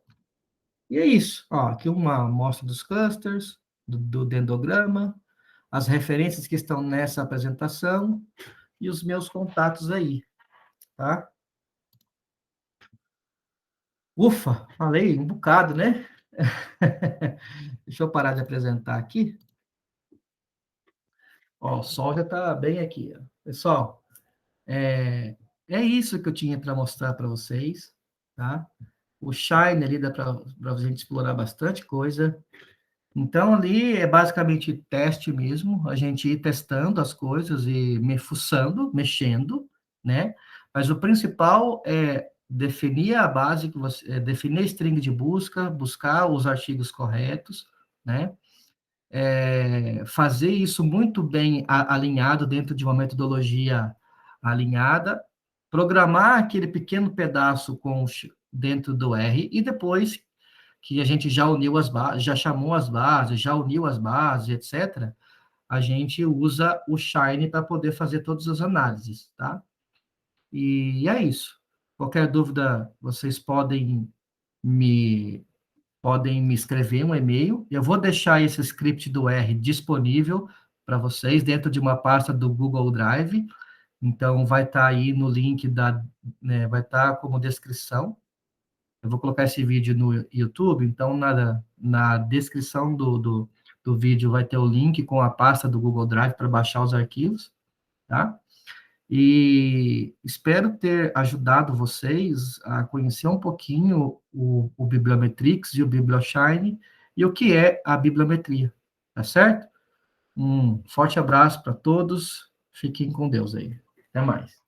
E é isso. Ó, aqui uma amostra dos clusters, do dendrograma, as referências que estão nessa apresentação e os meus contatos aí, tá? Ufa, falei um bocado, né? Deixa eu parar de apresentar aqui. Ó, o sol já está bem aqui. Ó. Pessoal, é isso que eu tinha para mostrar para vocês, tá? O Shine ali dá para a gente explorar bastante coisa. Então, ali é basicamente teste mesmo, a gente ir testando as coisas e fuçando, mexendo, né? Mas o principal é definir a base, definir a string de busca, buscar os artigos corretos, né? Fazer isso muito bem alinhado dentro de uma metodologia alinhada, programar aquele pequeno pedaço dentro do R e depois que a gente já uniu as bases, já chamou as bases, já uniu as bases, etc., a gente usa o Shine para poder fazer todas as análises, tá? E é isso. Qualquer dúvida, vocês me podem me escrever um e-mail. Eu vou deixar esse script do R disponível para vocês dentro de uma pasta do Google Drive. Então, vai estar aí no link né, vai estar como descrição. Eu vou colocar esse vídeo no YouTube, então na descrição do vídeo vai ter o link com a pasta do Google Drive para baixar os arquivos, tá? E espero ter ajudado vocês a conhecer um pouquinho o Bibliometrix e o Biblioshine e o que é a bibliometria, tá certo? Um forte abraço para todos, Fiquem com Deus aí. Até mais.